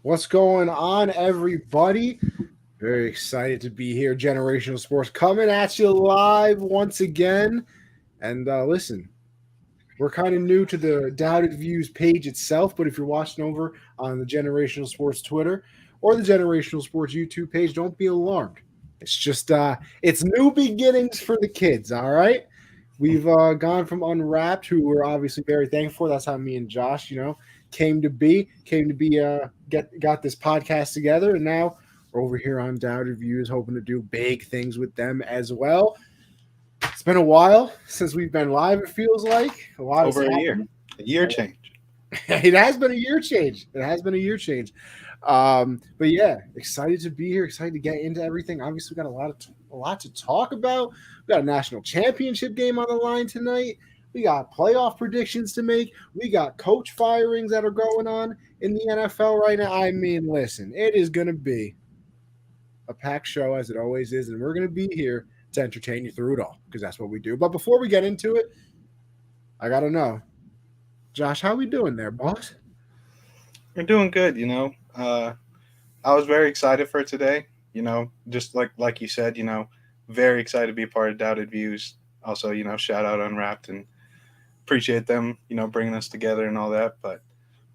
What's going on, everybody? Very excited to be here. Generational Sports coming at you live once again. And listen, we're kind of new to the Doubted Views page itself, but if you're watching over on the Generational Sports Twitter or the Generational Sports YouTube page, don't be alarmed. It's just it's new beginnings for the kids. All right. We've gone from Unwrapped, who we're obviously very thankful for. That's how me and Josh, got this podcast together, and now we're over here on Doubted Views, hoping to do big things with them as well. It's been a while since we've been live. It feels like a lot over has a year, change. It has been a year change. But yeah, excited to be here. Excited to get into everything. Obviously, we got a lot to talk about. We got a national championship game on the line tonight. We got playoff predictions to make. We got coach firings that are going on in the NFL right now. I mean, listen, it is going to be a packed show as it always is, and we're going to be here to entertain you through it all because that's what we do. But before we get into it, I got to know, Josh, how we doing there, boss? We're doing good, I was very excited for today, just like you said, very excited to be a part of Doubted Views. Also, shout out Unwrapped and appreciate them, bringing us together and all that. But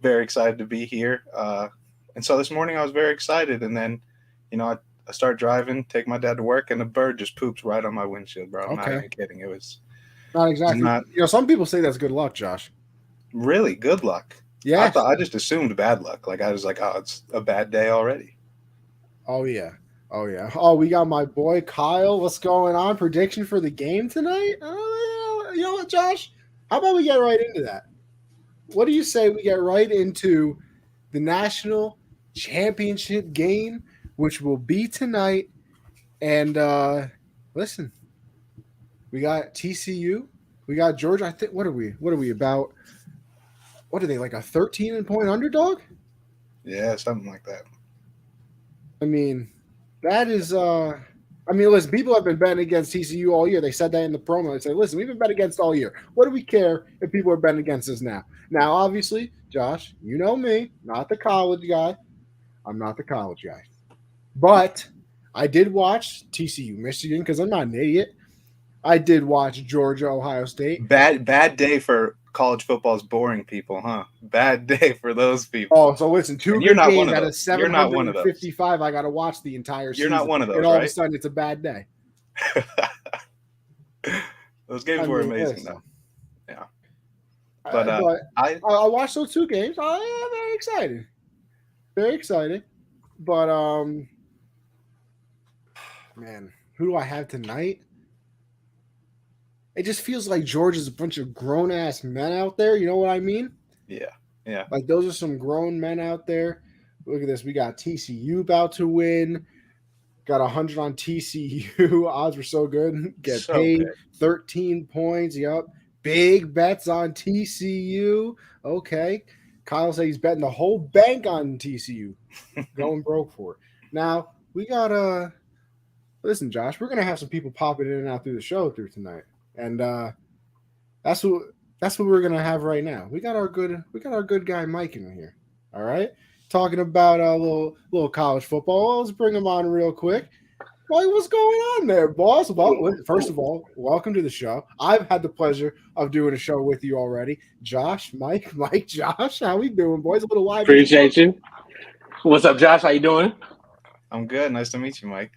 very excited to be here. And so this morning I was very excited. And then, I start driving, take my dad to work, and a bird just poops right on my windshield, bro. I'm not even kidding. It was not exactly. Some people say that's good luck, Josh. Really good luck. Yeah. I just assumed bad luck. Like I was like, oh, it's a bad day already. Oh yeah. Oh, we got my boy Kyle. What's going on? Prediction for the game tonight? You know what, Josh? How about we get right into that? What do you say we get right into the national championship game, which will be tonight? And listen, we got TCU, we got Georgia. I think what are we about? What are they, like a 13-point underdog? Yeah, something like that. I mean, that is listen, people have been betting against TCU all year. They said that in the promo. They said, listen, we've been betting against all year. What do we care if people are betting against us now? Now, obviously, Josh, you know me, not the college guy. I'm not the college guy. But I did watch TCU Michigan because I'm not an idiot. I did watch Georgia Ohio State. Bad day for college football's boring people, huh? Bad day for those people. Oh, so listen, two good games out of 755. I got to watch the entire season. You're not one of those, and all right? of a sudden, it's a bad day. Those games were amazing, though. Yeah. But I watched those two games. I'm very excited. Very excited. But, man, who do I have tonight? It just feels like Georgia's a bunch of grown-ass men out there. You know what I mean? Yeah. Like, those are some grown men out there. Look at this. We got TCU about to win. Got 100 on TCU. Odds were so good. Get paid. Good. 13 points. Yep. Big bets on TCU. Okay. Kyle said he's betting the whole bank on TCU. Going broke for it. Now, we got listen, Josh, we're going to have some people popping in and out through the show through tonight. And that's what we're gonna have right now. We got our good guy Mike in here. All right, talking about a little college football. Let's bring him on real quick. Mike, what's going on there, boss? Well, first of all, welcome to the show. I've had the pleasure of doing a show with you already. Josh, Mike, Josh, how we doing, boys? A little live. Appreciate you. What's up, Josh? How you doing? I'm good. Nice to meet you, Mike.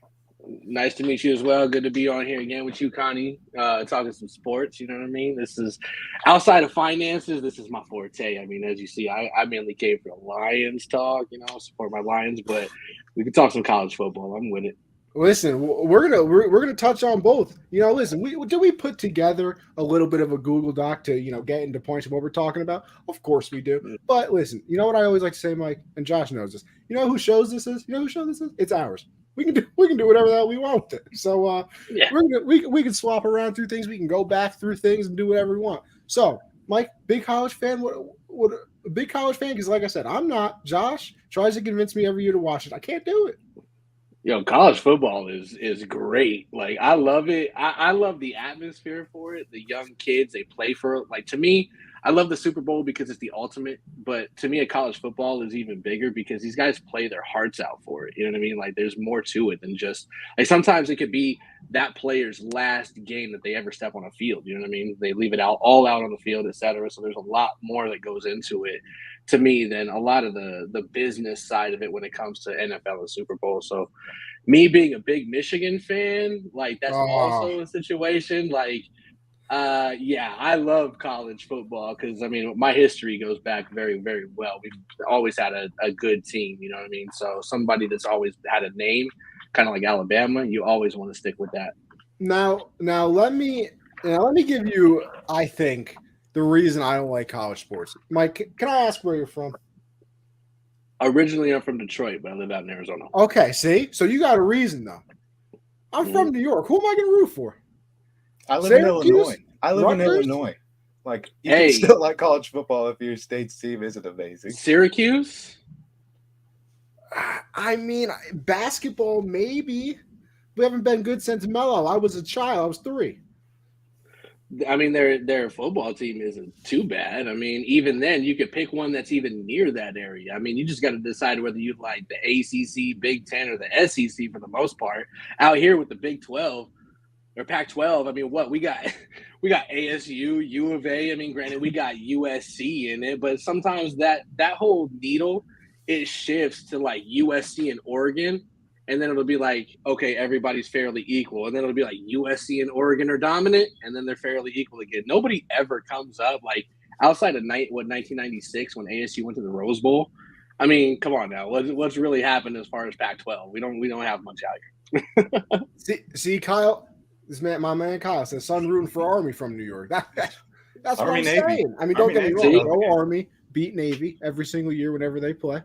Nice to meet you as well. Good to be on here again with you, Connie, talking some sports. You know what I mean? This is outside of finances. This is my forte. I mean, as you see, I mainly came for the Lions talk, support my Lions, but we can talk some college football. I'm with it. Listen, we're gonna touch on both. Listen, we put together a little bit of a Google Doc to get into points of what we're talking about? Of course we do. But listen, you know what I always like to say, Mike, and Josh knows this. You know who shows this is? You know who show this is? It's ours. We can do whatever the hell we want with it. So we can swap around through things. We can go back through things and do whatever we want. So, Mike, big college fan. What a big college fan? Because like I said, I'm not. Josh tries to convince me every year to watch it. I can't do it. College football is great. Like, I love it. I love the atmosphere for it. The young kids, they play for it. Like, to me, I love the Super Bowl because it's the ultimate, but to me, a college football is even bigger because these guys play their hearts out for it. You know what I mean? Like, there's more to it than just like sometimes it could be that player's last game that they ever step on a field. You know what I mean? They leave it all out on the field, etc. So there's a lot more that goes into it to me than a lot of the business side of it when it comes to NFL and Super Bowl. So me being a big Michigan fan, like that's also a situation like. Yeah, I love college football because, I mean, my history goes back very, very well. We've always had a good team, you know what I mean? So somebody that's always had a name, kind of like Alabama, you always want to stick with that. Now let me give you, I think, the reason I don't like college sports. Mike, can I ask where you're from? Originally, I'm from Detroit, but I live out in Arizona. Okay, see? So you got a reason, though. I'm from New York. Who am I going to root for? I live in Illinois. Like, you can still like college football if your state's team isn't amazing. Syracuse? I mean, basketball, maybe. We haven't been good since Melo. I was a child. I was 3. I mean, their football team isn't too bad. I mean, even then, you could pick one that's even near that area. I mean, you just got to decide whether you like the ACC, Big Ten, or the SEC for the most part. Out here with the Big 12 or Pac-12, I mean, what we got ASU, U of A. I mean, granted, we got USC in it, but sometimes that whole needle it shifts to like USC and Oregon. And then it'll be like, okay, everybody's fairly equal. And then it'll be like USC and Oregon are dominant, and then they're fairly equal again. Nobody ever comes up like outside of 1996 when ASU went to the Rose Bowl. I mean, come on now. What's really happened as far as Pac-12? We don't have much out here. see, Kyle, my man Kyle says, "Son rooting for Army from New York." That's what I'm saying. I mean, don't get me wrong. Go Army, beat Navy every single year whenever they play.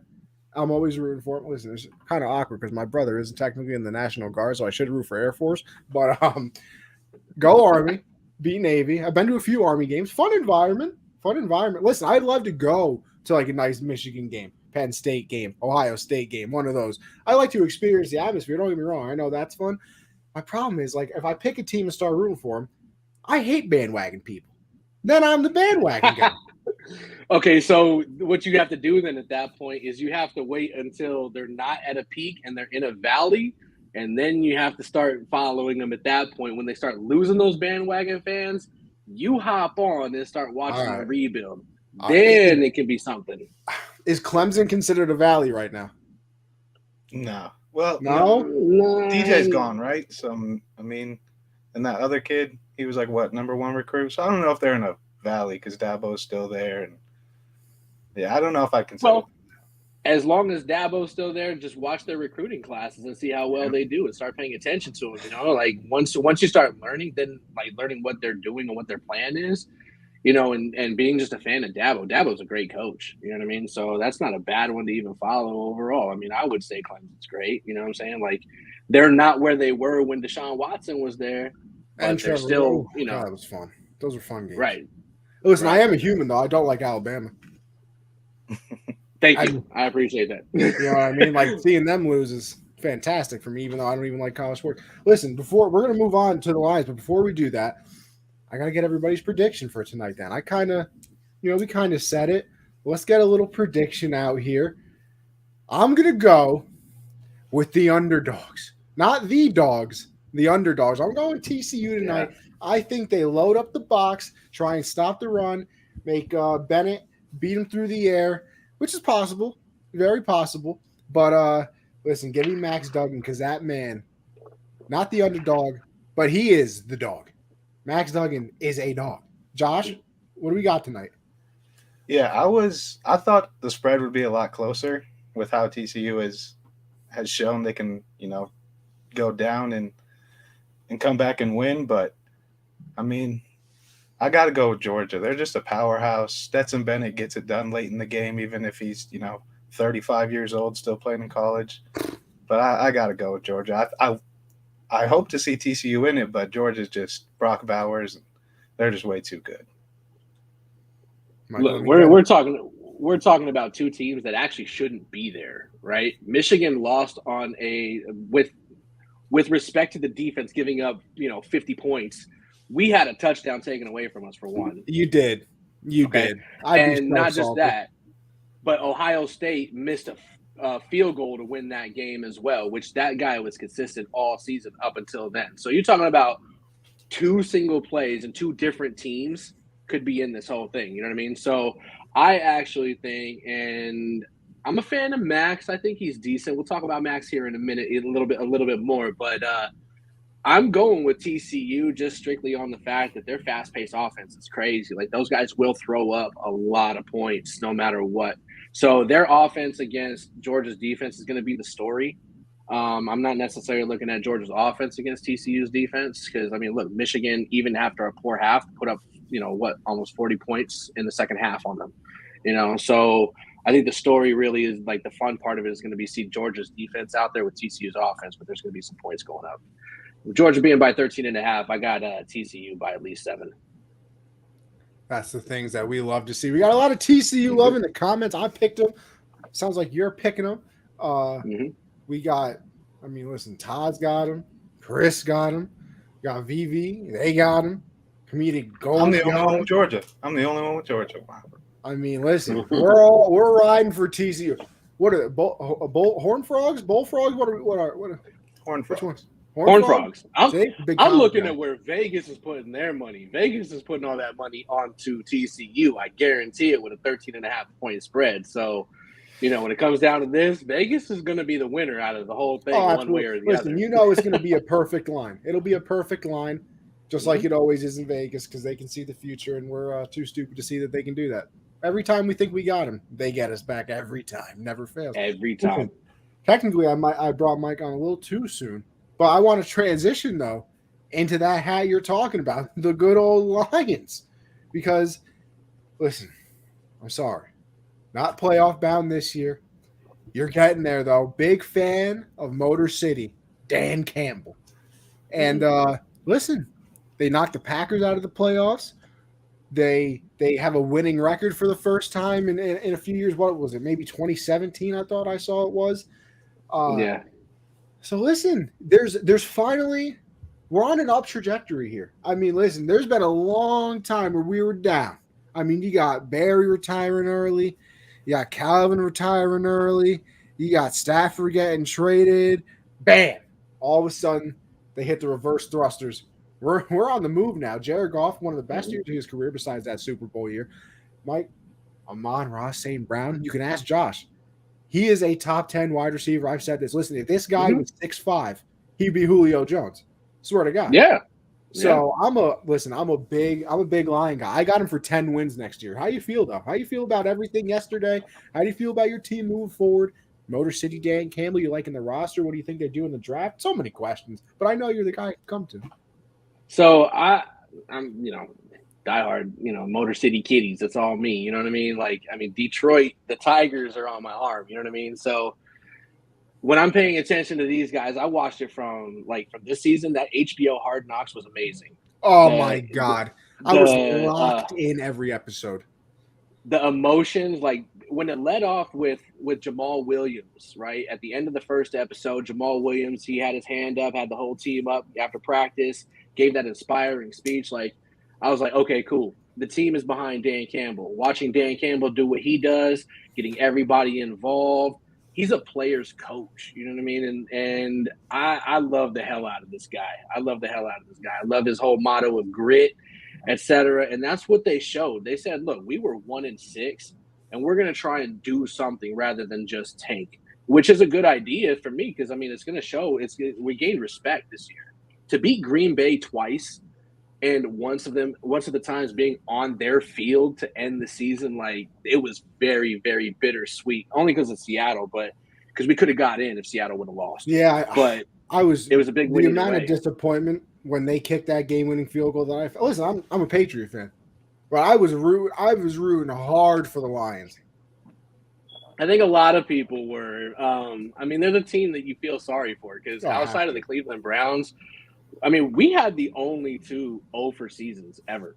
I'm always rooting for him. Listen, it's kind of awkward because my brother isn't technically in the National Guard, so I should root for Air Force. But go Army, beat Navy. I've been to a few Army games. Fun environment. Listen, I'd love to go to like a nice Michigan game, Penn State game, Ohio State game, one of those. I like to experience the atmosphere. Don't get me wrong. I know that's fun. My problem is, like, if I pick a team and start rooting for them, I hate bandwagon people. Then I'm the bandwagon guy. Okay, so what you have to do then at that point is you have to wait until they're not at a peak and they're in a valley, and then you have to start following them at that point. When they start losing those bandwagon fans, you hop on and start watching them rebuild. Then it can be something. Is Clemson considered a valley right now? No. Well, no. DJ's gone, right? So, I mean, and that other kid, he was like, what, #1 recruit? So I don't know if they're in a valley because Dabo's still there, and I don't know if I can. Well, as long as Dabo's still there, just watch their recruiting classes and see how well they do, and start paying attention to them. You know, like once you start learning, then like learning what they're doing and what their plan is, you know, and being just a fan of Dabo. Dabo's a great coach. You know what I mean? So that's not a bad one to even follow overall. I mean, I would say Clemson's great. You know what I'm saying? Like they're not where they were when Deshaun Watson was there, but and they're still, you know, God, it was fun. Those were fun games, right? Listen, I am a human, though. I don't like Alabama. Thank you. I appreciate that. You know what I mean? Like, seeing them lose is fantastic for me, even though I don't even like college sports. Listen, we're going to move on to the lines, but before we do that, I got to get everybody's prediction for tonight then. We kind of said it. Let's get a little prediction out here. I'm going to go with the underdogs. Not the dogs, the underdogs. I'm going TCU tonight. Yeah. I think they load up the box, try and stop the run, make Bennett beat him through the air, which is possible, very possible. But listen, give me Max Duggan because that man, not the underdog, but he is the dog. Max Duggan is a dog. Josh, what do we got tonight? Yeah, I thought the spread would be a lot closer with how TCU has shown they can, you know, go down and come back and win, but I mean, I got to go with Georgia. They're just a powerhouse. Stetson Bennett gets it done late in the game, even if he's, 35 years old, still playing in college. But I got to go with Georgia. I hope to see TCU in it, but Georgia's just Brock Bowers. They're just way too good. Look, we're talking about two teams that actually shouldn't be there, right? Michigan lost on with respect to the defense giving up, 50 points. We had a touchdown taken away from us for one. You did. You okay? did. And not just that, but Ohio State missed a field goal to win that game as well, which that guy was consistent all season up until then. So you're talking about 2 single plays and 2 different teams could be in this whole thing. You know what I mean? So I actually think, and I'm a fan of Max. I think he's decent. We'll talk about Max here in a minute, a little bit more. But I'm going with TCU just strictly on the fact that their fast-paced offense is crazy. Like, those guys will throw up a lot of points no matter what. So their offense against Georgia's defense is going to be the story. I'm not necessarily looking at Georgia's offense against TCU's defense because, I mean, look, Michigan, even after a poor half, put up, almost 40 points in the second half on them. So I think the story really is, like, the fun part of it is going to be see Georgia's defense out there with TCU's offense, but there's going to be some points going up. With Georgia being by 13.5, I got TCU by at least 7. That's the things that we love to see. We got a lot of TCU love in the comments. I picked them. Sounds like you're picking them. We got, listen, Todd's got them. Chris got them. Got VV. They got them. Comedic Gold. I'm the only one with Georgia. Wow. Listen, we're riding for TCU. What are Horned Frogs? Bullfrogs? What are Horned Frogs? Which ones? Horned Frogs. I'm looking guy. at where Vegas is putting their money. Vegas is putting all that money onto TCU. I guarantee it with a 13.5 point spread. So, when it comes down to this, Vegas is going to be the winner out of the whole thing, one way or the other. It's going to be a perfect line. It'll be a perfect line, just like it always is in Vegas, because they can see the future, and we're too stupid to see that they can do that. Every time we think we got them, they get us back every time. Never fails. Every time. Technically, I brought Mike on a little too soon. But I want to transition, though, into that hat you're talking about, the good old Lions. Because, listen, I'm sorry. Not playoff bound this year. You're getting there, though. Big fan of Motor City, Dan Campbell. And, listen, they knocked the Packers out of the playoffs. They have a winning record for the first time in a few years. What was it? Maybe 2017, I thought I saw it was. Yeah. So listen, there's finally, we're on an up trajectory here. Listen, there's been a long time where we were down. You got Barry retiring early, you got Calvin retiring early, you got Stafford getting traded. Bam! All of a sudden, they hit the reverse thrusters. We're on the move now. Jared Goff, one of the best years of his career besides that Super Bowl year. Mike, Amon-Ra St. Brown, you can ask Josh. He is a top 10 wide receiver. I've said this. Listen, if this guy was 6'5", he'd be Julio Jones. Swear to God. Yeah. So I'm a big Lion guy. I got him for 10 wins next year. How you feel though? How you feel about everything yesterday? How do you feel about your team moving forward? Motor City Dan Campbell, you liking the roster? What do you think they do in the draft? So many questions, but I know you're the guy to come to. So I'm diehard, Motor City Kitties. That's all me. You know what I mean? Detroit, the Tigers are on my arm. You know what I mean? So when I'm paying attention to these guys, I watched it from this season. That HBO Hard Knocks was amazing. Oh my God. I was locked in every episode. The emotions, when it led off with Jamal Williams, right? At the end of the first episode, Jamal Williams, he had his hand up, had the whole team up after practice, gave that inspiring speech. I was like, okay, cool. The team is behind Dan Campbell. Watching Dan Campbell do what he does, getting everybody involved. He's a player's coach. You know what I mean? And I love the hell out of this guy. I love his whole motto of grit, etc. And that's what they showed. They said, look, we were 1-6, and we're going to try and do something rather than just tank, which is a good idea for me because, it's going to show we gained respect this year. To beat Green Bay twice, and once of the times being on their field to end the season, it was very, very bittersweet. Only because of Seattle, but because we could have got in if Seattle would have lost. Yeah, but it was a big win. The amount of disappointment when they kicked that game-winning field goal that I felt. Listen, I'm a Patriot fan, but I was rooting hard for the Lions. I think a lot of people were. They're the team that you feel sorry for because outside of the Cleveland Browns. We had the only 2 0 seasons ever.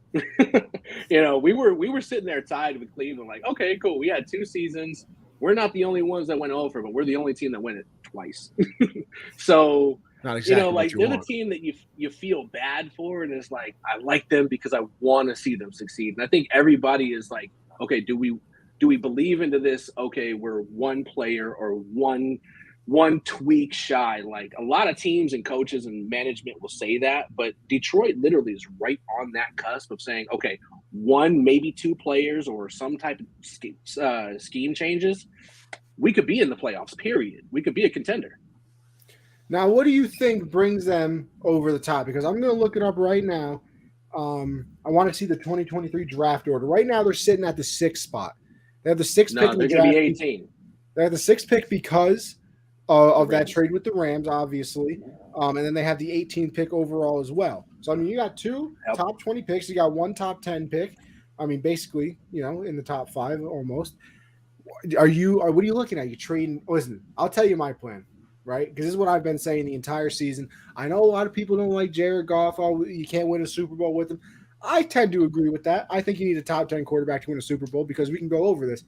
We were sitting there tied with Cleveland, okay, cool. We had 2 seasons. We're not the only ones that went over, but we're the only team that went it twice. So Not exactly like what you they're want. the team that you feel bad for, and it's like I like them because I want to see them succeed. And I think everybody is like, okay, do we believe into this? Okay, we're one player or one tweak shy. Like a lot of teams and coaches and management will say that, but Detroit literally is right on that cusp of saying, okay, one, maybe two players or some type of scheme changes, we could be in the playoffs, period. We could be a contender. Now, what do you think brings them over the top? Because I'm going to look it up right now. I want to see the 2023 draft order. Right now, they're sitting at the 6th spot. They have the 6th pick in the they're going to draft. be 18. They have the 6th pick because of that trade with the Rams, obviously. And then they have the 18th pick overall as well. So, I mean, you got two top 20 picks. You got one top 10 pick. I mean, basically, in the top 5 almost. What are you looking at? You trading? Listen, I'll tell you my plan, right? Because this is what I've been saying the entire season. I know a lot of people don't like Jared Goff. Oh, you can't win a Super Bowl with him. I tend to agree with that. I think you need a top 10 quarterback to win a Super Bowl because we can go over this.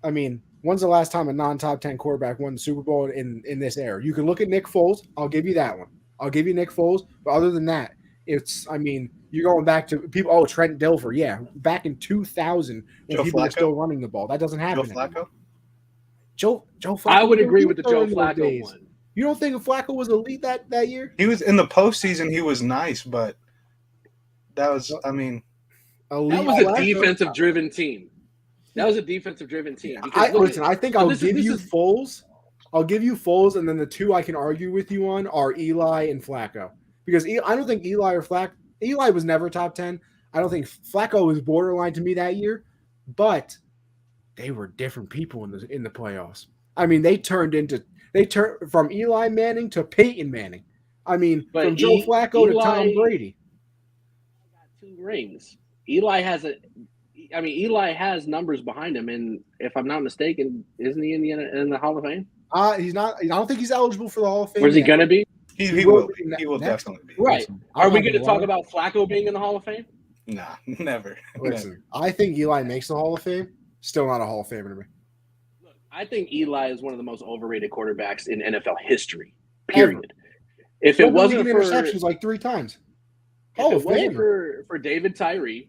I mean, when's the last time a non-top 10 quarterback won the Super Bowl in this era? You can look at Nick Foles. I'll give you that one. I'll give you Nick Foles. But other than that, you're going back to people. Oh, Trent Dilfer. Yeah, back in 2000 when people were still running the ball. That doesn't happen. Joe Flacco? Joe Flacco. I would agree with the Joe Flacco one. You don't think Flacco was elite that year? He was in the postseason. He was nice, but that was, I mean. That was a defensive-driven team. That was a defensive-driven team. I think I'll give you Foles. I'll give you Foles, and then the two I can argue with you on are Eli and Flacco. Because I don't think Eli was never top 10. I don't think Flacco was borderline to me that year, but they were different people in the playoffs. I mean, they turned from Eli Manning to Peyton Manning. I mean, from Joe Flacco to Tom Brady. Got 2 rings. Eli has numbers behind him, and if I'm not mistaken, isn't he in the Hall of Fame? He's not. I don't think he's eligible for the Hall of Fame. Where's he going to be? He will definitely be. Right. Are we going to talk about Flacco being in the Hall of Fame? Nah, never. Listen, never. I think Eli makes the Hall of Fame. Still not a Hall of Famer to me. Look, I think Eli is one of the most overrated quarterbacks in NFL history, period. If it wasn't for interceptions like 3 times. If it wasn't for David Tyree,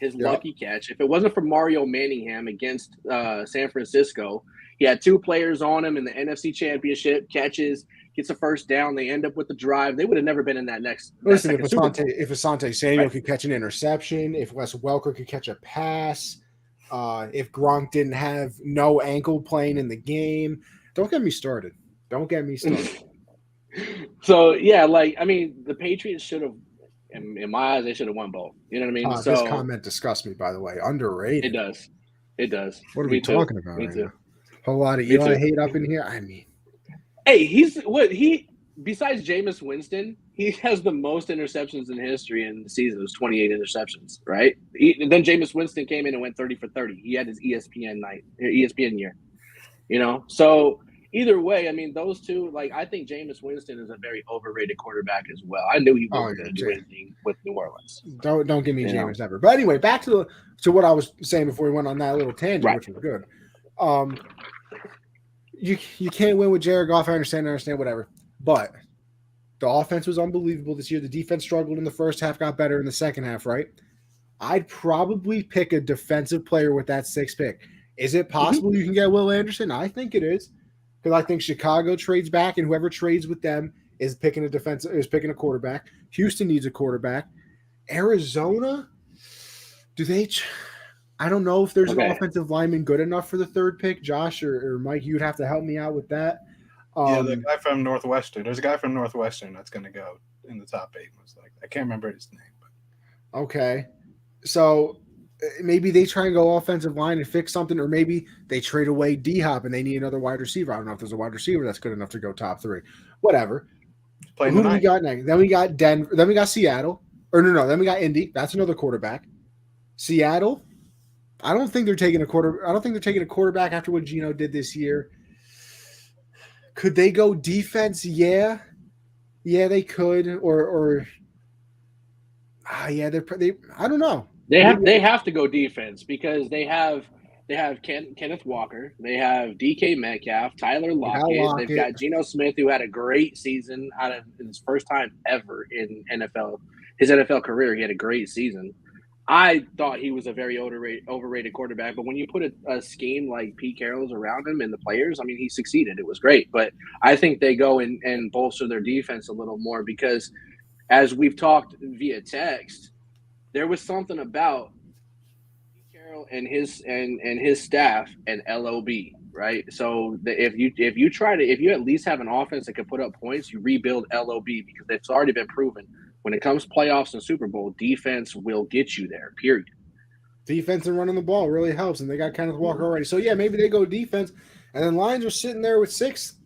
his lucky catch, if it wasn't for Mario Manningham against San Francisco, he had 2 players on him in the NFC Championship, catches, gets a first down, they end up with the drive. They would have never been in that next. Listen, if Asante Samuel could catch an interception, if Wes Welker could catch a pass, if Gronk didn't have no ankle playing in the game, don't get me started. So, yeah, the Patriots should have, in my eyes, they should have won both. You know what I mean? This comment disgusts me, by the way. Underrated. It does. What are we talking about right now? A whole lot of Eli hate up in here. I mean, hey, besides Jameis Winston, he has the most interceptions in history in the season. It was 28 interceptions, right? Then Jameis Winston came in and went 30 for 30. He had his ESPN year. So either way, I mean, those two, I think Jameis Winston is a very overrated quarterback as well. I knew he wasn't going to do anything with New Orleans. Don't give me Jameis ever. But anyway, back to what I was saying before we went on that little tangent, which was good. You can't win with Jared Goff. I understand, whatever. But the offense was unbelievable this year. The defense struggled in the first half, got better in the second half, right? I'd probably pick a defensive player with that 6th pick. Is it possible you can get Will Anderson? I think it is. Because I think Chicago trades back, and whoever trades with them is picking a quarterback. Houston needs a quarterback. Arizona, I don't know if there's an offensive lineman good enough for the 3rd pick. Josh or Mike, you'd have to help me out with that. The guy from Northwestern. There's a guy from Northwestern that's going to go in the top 8. I can't remember his name. But. Okay. So maybe they try and go offensive line and fix something, or maybe they trade away D-Hop and they need another wide receiver. I don't know if there's a wide receiver that's good enough to go top 3. Whatever. Who do we got next? Then we got Denver. Then we got Seattle. Or no. Then we got Indy. That's another quarterback. Seattle. I don't think they're taking a quarterback after what Geno did this year. Could they go defense? Yeah, they could. Or I don't know. They have to go defense because they have They have Kenneth Walker. They have DK Metcalf, Tyler Lockett. They've got Geno Smith, who had a great season out of his first time ever in NFL. His NFL career, he had a great season. I thought he was a very overrated quarterback, but when you put a scheme like Pete Carroll's around him and the players, I mean, he succeeded. It was great. But I think they go and bolster their defense a little more because, as we've talked via text, there was something about Carroll and his staff and LOB, right? So if you at least have an offense that can put up points, you rebuild LOB because it's already been proven when it comes to playoffs and Super Bowl, defense will get you there. Period. Defense and running the ball really helps, and they got Kenneth Walker already. So yeah, maybe they go defense, and then Lions are sitting there with 6.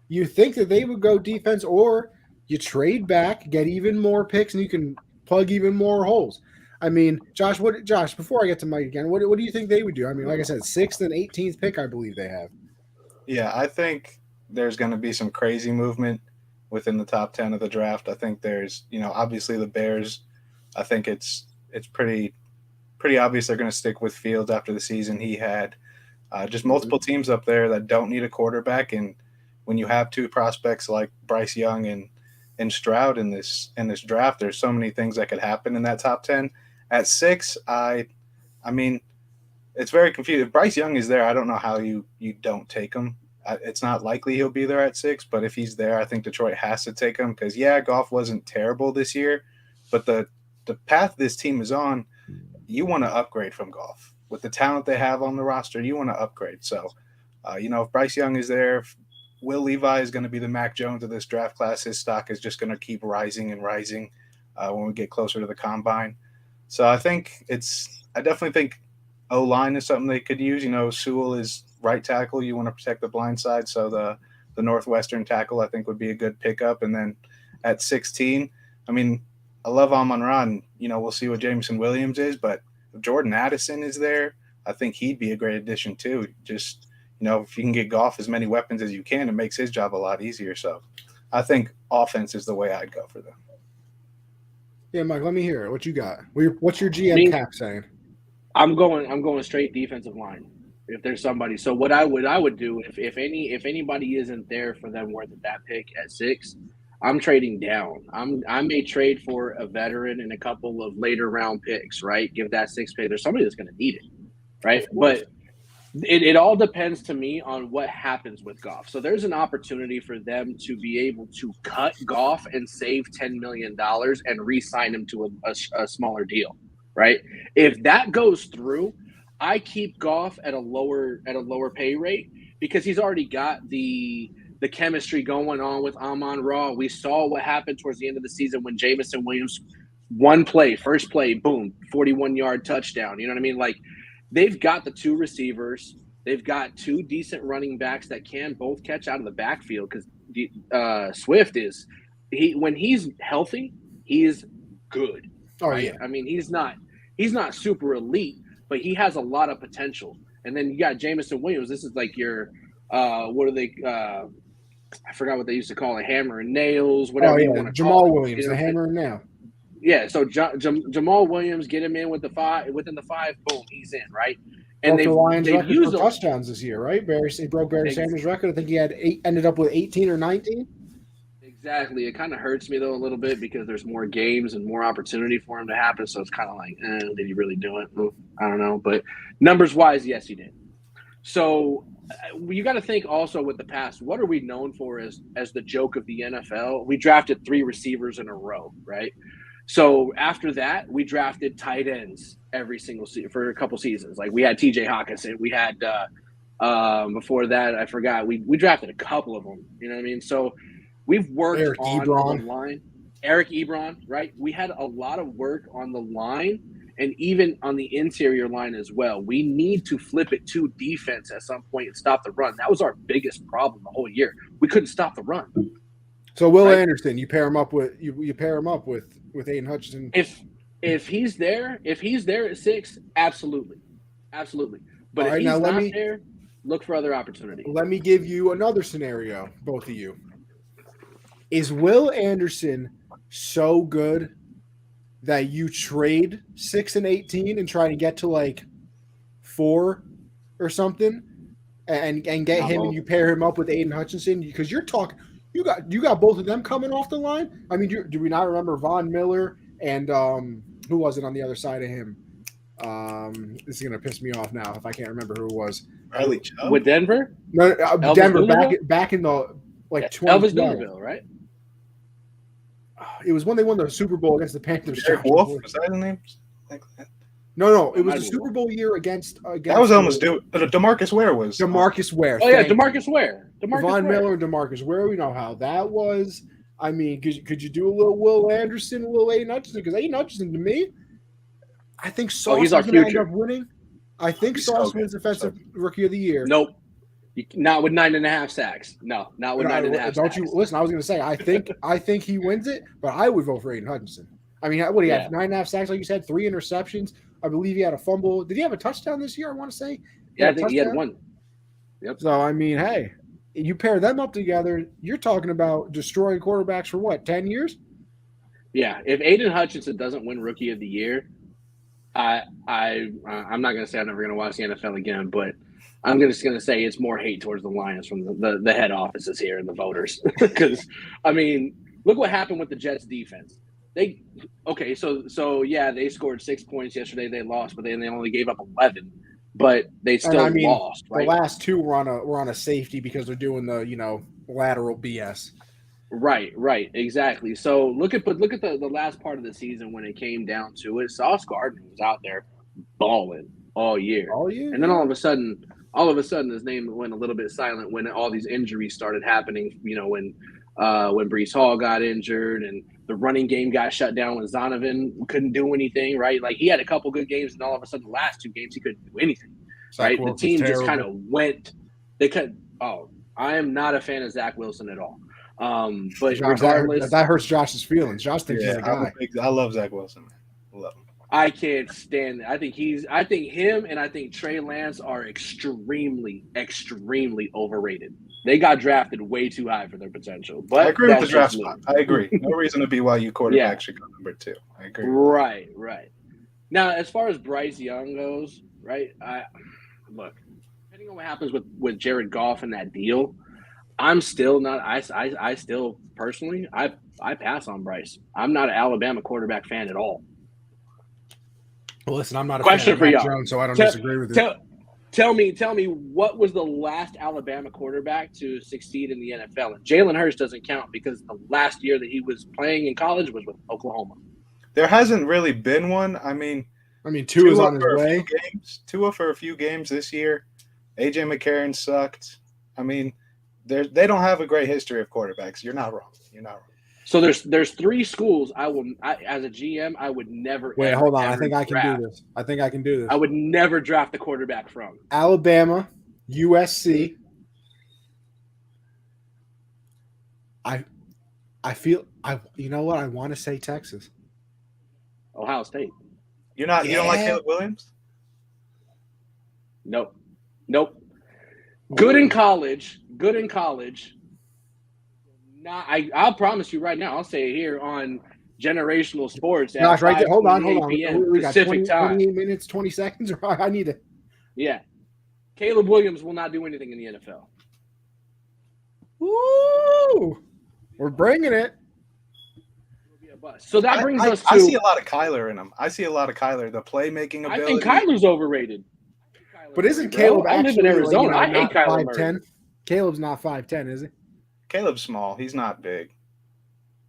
You think that they would go defense, or you trade back, get even more picks, and you can plug even more holes. I mean, Josh, before I get to Mike again, what do you think they would do? I mean, like I said, 6th and 18th pick, I believe they have. Yeah, I think there's going to be some crazy movement within the top 10 of the draft. I think there's, obviously the Bears, I think it's pretty obvious they're going to stick with Fields after the season he had. Just multiple teams up there that don't need a quarterback, and when you have 2 prospects like Bryce Young and Stroud in this draft, there's so many things that could happen in that top 10. At 6, I mean, it's very confusing. If Bryce Young is there, I don't know how you don't take him. It's not likely he'll be there at 6, but if he's there, I think Detroit has to take him because, Goff wasn't terrible this year, but the path this team is on, you want to upgrade from Goff. With the talent they have on the roster, you want to upgrade. So, if Bryce Young is there, Will Levi is going to be the Mac Jones of this draft class. His stock is just going to keep rising and rising when we get closer to the combine. So I definitely think O-line is something they could use. Sewell is right tackle. You want to protect the blind side. So the Northwestern tackle, I think, would be a good pickup. And then at 16, I mean, I love Amon-Ra, and, we'll see what Jameson Williams is. But if Jordan Addison is there, I think he'd be a great addition too. Just, if you can get Goff as many weapons as you can, it makes his job a lot easier. So I think offense is the way I'd go for them. Yeah, Mike, let me hear it. What you got? What's your GM cap saying? I'm going straight defensive line. If there's somebody, so what I would do if anybody isn't there for them worth of that pick at 6, I'm trading down. I may trade for a veteran and a couple of later round picks, right? Give that 6th pick. There's somebody that's going to need it, right? But it all depends to me on what happens with Goff. So there's an opportunity for them to be able to cut Goff and save $10 million and re-sign him to a smaller deal, right? If that goes through, I keep Goff at a lower pay rate because he's already got the chemistry going on with Amon-Ra. We saw what happened towards the end of the season when Jameson Williams, first play, boom, 41-yard touchdown. You know what I mean? Like, they've got the 2 receivers. They've got 2 decent running backs that can both catch out of the backfield because Swift when he's healthy, he is good. Oh, right? Yeah. I mean, he's not super elite, but he has a lot of potential. And then you got Jameson Williams. This is like your what are they? I forgot what they used to call it, hammer and nails, whatever you want to Jamal call Williams, it. the hammer and nail. Yeah, so Jamal Williams, get him in within the 5, boom, he's in, right? And they've used touchdowns this year, right? He broke Barry Sanders' record. I think he had ended up with 18 or 19. Exactly. It kind of hurts me though a little bit because there's more games and more opportunity for him to happen. So it's kind of like, did he really do it? I don't know. But numbers wise, yes, he did. So you got to think also with the past, what are we known for as the joke of the NFL? We drafted 3 receivers in a row, right? So after that, we drafted tight ends every single season for a couple seasons. Like we had TJ Hawkinson. We had before that, I forgot. We drafted a couple of them. You know what I mean? So we've worked on the line. Eric Ebron, right? We had a lot of work on the line and even on the interior line as well. We need to flip it to defense at some point and stop the run. That was our biggest problem the whole year. We couldn't stop the run. So Will Anderson, you pair him up with Aiden Hutchinson. If he's there at 6, absolutely. But if he's not there, look for other opportunity. Let me give you another scenario, both of you. Is Will Anderson so good that you trade 6 and 18 and try to get to like 4 or something, and get him, and you pair him up with Aiden Hutchinson, because you're talking. You got both of them coming off the line. I mean, do we not remember Von Miller and who was it on the other side of him? This is gonna piss me off now if I can't remember who it was. Riley Chubb? With Denver? No, Denver back in the like 2012. Elvis Dumerville, right? It was when they won the Super Bowl against the Panthers. Derek Wolf, was that his name? Like that? No, it was the Super Bowl year against that was almost DeMarcus Ware was. DeMarcus Ware. Oh yeah, DeMarcus Ware. Von Miller and DeMarcus Ware. We know how that was. I mean, could you do a little Will Anderson, a little Aiden Hutchinson? Because Aiden Hutchinson, to me, I think Sauce is going to end up winning. I think Sauce wins Defensive Rookie of the Year. Nope. Not with 9.5 sacks. No, not with 9.5 sacks. Don't you listen? I was going to say I think he wins it, but I would vote for Aiden Hutchinson. I mean, what do you have? 9.5 sacks, like you said, 3 interceptions. I believe he had a fumble. Did he have a touchdown this year? I want to say. Yeah, I think he had one. Yep. So I mean, hey, you pair them up together, you're talking about destroying quarterbacks for what, 10 years? Yeah. If Aiden Hutchinson doesn't win Rookie of the Year, I'm not going to say I'm never going to watch the NFL again, but I'm just going to say it's more hate towards the Lions from the head offices here and the voters. Because, I mean, look what happened with the Jets defense. They scored 6 points yesterday. They lost, but then they only gave up 11. But they still lost. Right? The last two were on a safety because they're doing the lateral BS. Right, exactly. So look at the last part of the season when it came down to it. Sauce Gardner was out there balling all year, and then all of a sudden, his name went a little bit silent when all these injuries started happening. When Breece Hall got injured and the running game got shut down when Zonovan couldn't do anything, right? Like he had a couple good games, and all of a sudden, the last 2 games he couldn't do anything, right? The team just kind of went. They could. Oh, I am not a fan of Zach Wilson at all. But regardless, that hurts Josh's feelings. Josh thinks he's a guy. I love Zach Wilson. Man. Love him. I can't stand it. I think him and I think Trey Lance are extremely, extremely overrated. They got drafted way too high for their potential. But I agree with the draft spot. I agree. No reason to BYU quarterback should go number 2. I agree. Right. Now, as far as Bryce Young goes, right? Look, depending on what happens with Jared Goff and that deal, I'm still not. I still personally, I pass on Bryce. I'm not an Alabama quarterback fan at all. Well, listen, I'm not a question fan of for y'all, Jones, so I don't disagree with you. Tell me, what was the last Alabama quarterback to succeed in the NFL? And Jalen Hurts doesn't count because the last year that he was playing in college was with Oklahoma. There hasn't really been one. I mean, Tua is on his way. Tua for a few games this year. AJ McCarron sucked. I mean, they don't have a great history of quarterbacks. You're not wrong. So there's 3 schools I as a GM I would never. Wait, hold on. I think I can do this. I would never draft the quarterback from Alabama, USC. I feel you know what? I want to say Texas. Ohio State. You don't like Caleb Williams? Nope. Good in college. I'll promise you right now. I'll say it here on Generational Sports. Gosh, right there. Hold on. We got Pacific time. 28 minutes, 20 seconds. I need it. Yeah. Caleb Williams will not do anything in the NFL. Woo! We're bringing it. So that brings us to. I see a lot of Kyler in him. The playmaking ability. I think Kyler's overrated. But isn't Caleb actually? I live in Arizona. I hate Kyler 5'10"? Caleb's not 5'10", is he? Caleb's small. He's not big.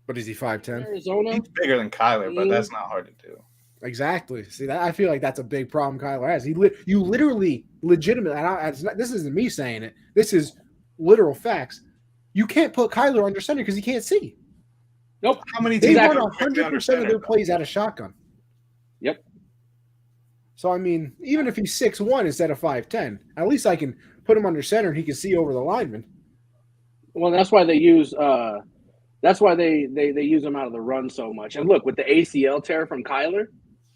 But is he 5'10"? Arizona? He's bigger than Kyler, but that's not hard to do. Exactly. See, that I feel like that's a big problem Kyler has. You literally, legitimately, this isn't me saying it. This is literal facts. You can't put Kyler under center because he can't see. Nope. How many they run 100% of their plays out of shotgun. Yep. So, I mean, even if he's 6'1" instead of 5'10", at least I can put him under center and he can see over the lineman. Well, that's why they use they use him out of the run so much. And look, with the ACL tear from Kyler,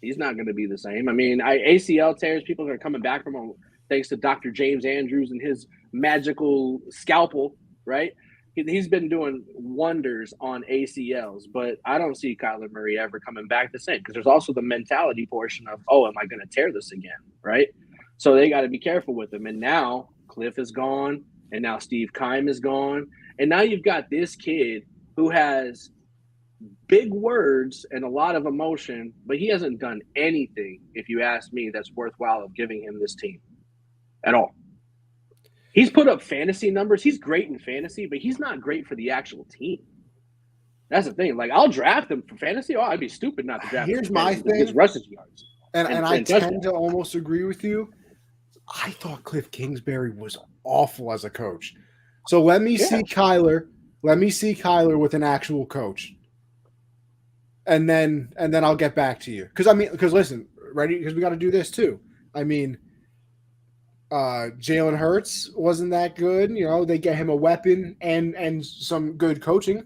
he's not going to be the same. I mean, ACL tears, people are coming back from them thanks to Dr. James Andrews and his magical scalpel, right? He's been doing wonders on ACLs, but I don't see Kyler Murray ever coming back the same because there's also the mentality portion of, am I going to tear this again, right? So they got to be careful with him. And now Kliff is gone, and now Steve Keim is gone. And now you've got this kid who has big words and a lot of emotion, but he hasn't done anything, if you ask me, that's worthwhile of giving him this team at all. He's put up fantasy numbers. He's great in fantasy, but he's not great for the actual team. That's the thing. Like, I'll draft him for fantasy. Oh, I'd be stupid not to draft him. Here's my thing. His rushing yards. And I tend to almost agree with you. I thought Kliff Kingsbury was awful as a coach. So let me see Kyler. Let me see Kyler with an actual coach. And then I'll get back to you. Because listen, ready? Because we got to do this too. I mean, Jalen Hurts wasn't that good. You know, they get him a weapon and some good coaching.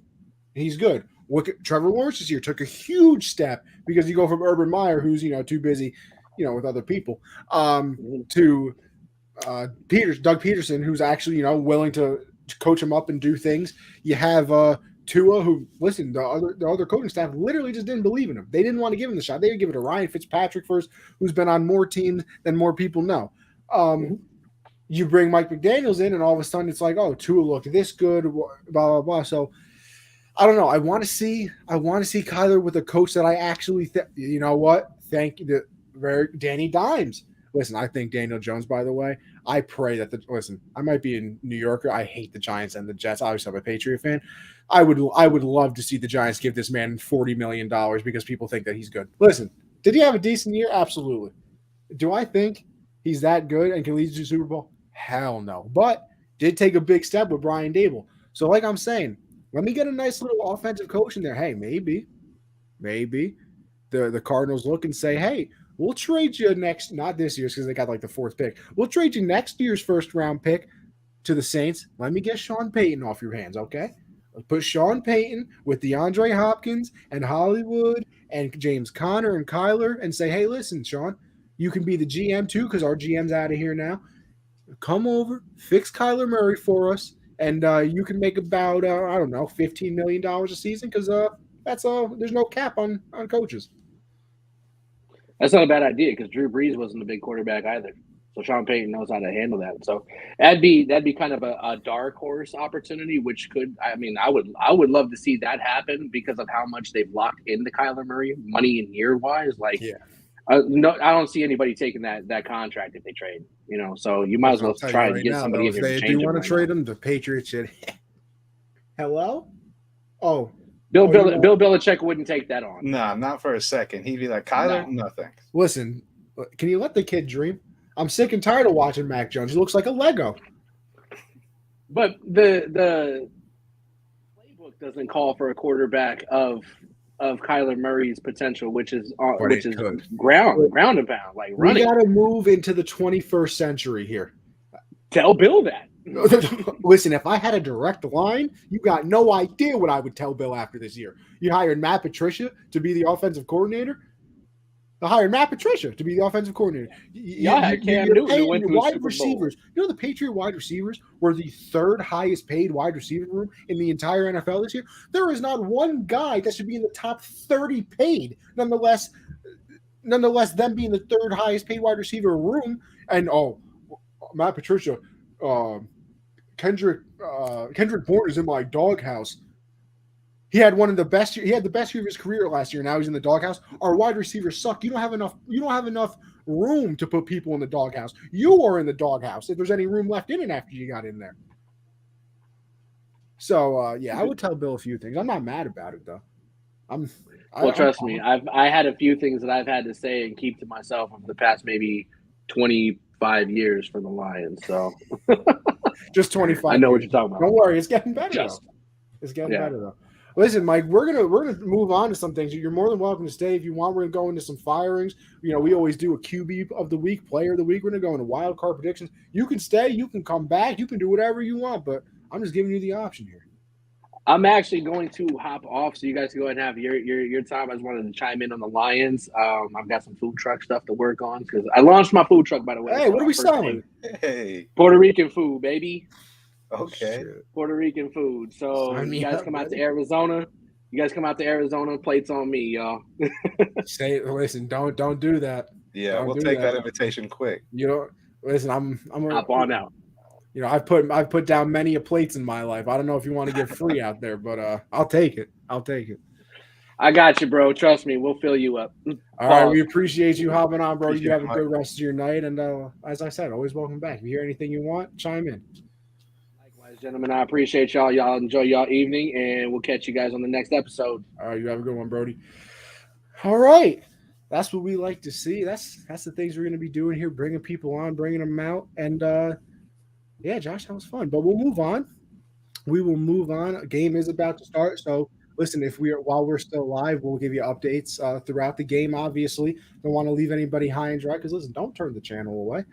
He's good. Look at Trevor Lawrence this year. Took a huge step because you go from Urban Meyer, who's too busy, with other people, to Doug Peterson, who's actually willing to coach him up and do things. You have Tua, who, listen, the other coaching staff literally just didn't believe in him. They didn't want to give him the shot. They would give it to Ryan Fitzpatrick first, who's been on more teams than more people know. You bring Mike McDaniels in, and all of a sudden it's like, oh, Tua looked this good, blah blah blah. So I don't know. I want to see Kyler with a coach that I actually you know what? Thank you, Danny Dimes. Listen, I think Daniel Jones, by the way, I pray that I might be in New York. I hate the Giants and the Jets. Obviously, I'm a Patriot fan. I would love to see the Giants give this man $40 million because people think that he's good. Listen, did he have a decent year? Absolutely. Do I think he's that good and can lead to the Super Bowl? Hell no. But did take a big step with Brian Dable. So like I'm saying, let me get a nice little offensive coach in there. Hey, maybe the Cardinals look and say, hey, we'll trade you not this year's because they got like the 4th pick. We'll trade you next year's 1st round pick to the Saints. Let me get Sean Payton off your hands, okay? Let's put Sean Payton with DeAndre Hopkins and Hollywood and James Conner and Kyler and say, hey, listen, Sean, you can be the GM too because our GM's out of here now. Come over, fix Kyler Murray for us, and you can make about, $15 million a season because there's no cap on coaches. That's not a bad idea because Drew Brees wasn't a big quarterback either. So Sean Payton knows how to handle that. So that'd be kind of a dark horse opportunity, which I would love to see that happen because of how much they've locked into Kyler Murray, money and year wise. No, I don't see anybody taking that contract if they trade. So you might as well try to get somebody in here. If they do want to trade him, the Patriots should. Hello? Oh. Bill Belichick wouldn't take that on. No, not for a second. He'd be like, Kyler, no thanks. Listen, can you let the kid dream? I'm sick and tired of watching Mac Jones. He looks like a Lego. But the playbook doesn't call for a quarterback of Kyler Murray's potential, which is ground and pound, like running. We got to move into the 21st century here. Tell Bill that. Listen, if I had a direct line, you got no idea what I would tell Bill after this year. You hired Matt Patricia to be the offensive coordinator. I hired Matt Patricia to be the offensive coordinator. Cam Newton went to the wide Super receivers. Bowl. The Patriot wide receivers were the 3rd highest paid wide receiver room in the entire NFL this year. There is not one guy that should be in the top 30 paid. Nonetheless, them being the 3rd highest paid wide receiver room, and Matt Patricia, Kendrick Bourne is in my doghouse. He had one of the best. He had the best year of his career last year. Now he's in the doghouse. Our wide receivers suck. You don't have enough room to put people in the doghouse. You are in the doghouse if there's any room left in it after you got in there. So I would tell Bill a few things. I'm not mad about it though. Trust me, I had a few things that I've had to say and keep to myself over the past maybe 25 years for the Lions. So just 25. I know what you're talking about. Don't worry, it's getting better. It's getting better though. Listen, Mike, we're gonna move on to some things. You're more than welcome to stay if you want. We're gonna go into some firings. We always do a QB of the week, player of the week. We're gonna go into wild card predictions. You can stay, you can come back, you can do whatever you want, but I'm just giving you the option here. I'm actually going to hop off so you guys can go ahead and have your time. I just wanted to chime in on the Lions. I've got some food truck stuff to work on because I launched my food truck, by the way. Hey, what are we selling? Hey, Puerto Rican food, baby. Okay. Puerto Rican food. So you guys come out to Arizona. Plates on me, y'all. Listen, don't do that. Yeah, we'll take that invitation quick. Listen, I'm hop on out. You know, I've put down many a plates in my life. I don't know if you want to get free out there, but I'll take it. I'll take it. I got you, bro. Trust me, we'll fill you up. All right, we appreciate you hopping on, bro. Appreciate You have a it, good rest of your night, and as I said, always welcome back. If you hear anything you want, chime in. Likewise, gentlemen, I appreciate y'all. Y'all enjoy y'all evening, and we'll catch you guys on the next episode. All right, you have a good one, Brody. All right, that's what we like to see. That's the things we're going to be doing here, bringing people on, bringing them out, and yeah, Josh, that was fun. But we'll move on. We will move on. A game is about to start, so listen. While we're still live, we'll give you updates throughout the game. Obviously, don't want to leave anybody high and dry because listen, don't turn the channel away.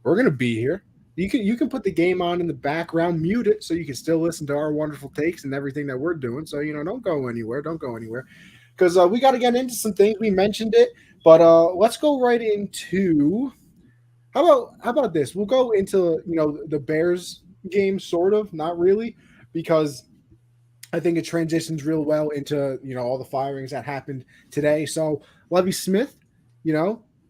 We're going to be here. You can put the game on in the background, mute it so you can still listen to our wonderful takes and everything that we're doing. So, don't go anywhere. Don't go anywhere because we got to get into some things. We mentioned it, but let's go right into how about this? We'll go into, the Bears game, sort of, not really, because I think it transitions real well into, all the firings that happened today. So Lovie Smith,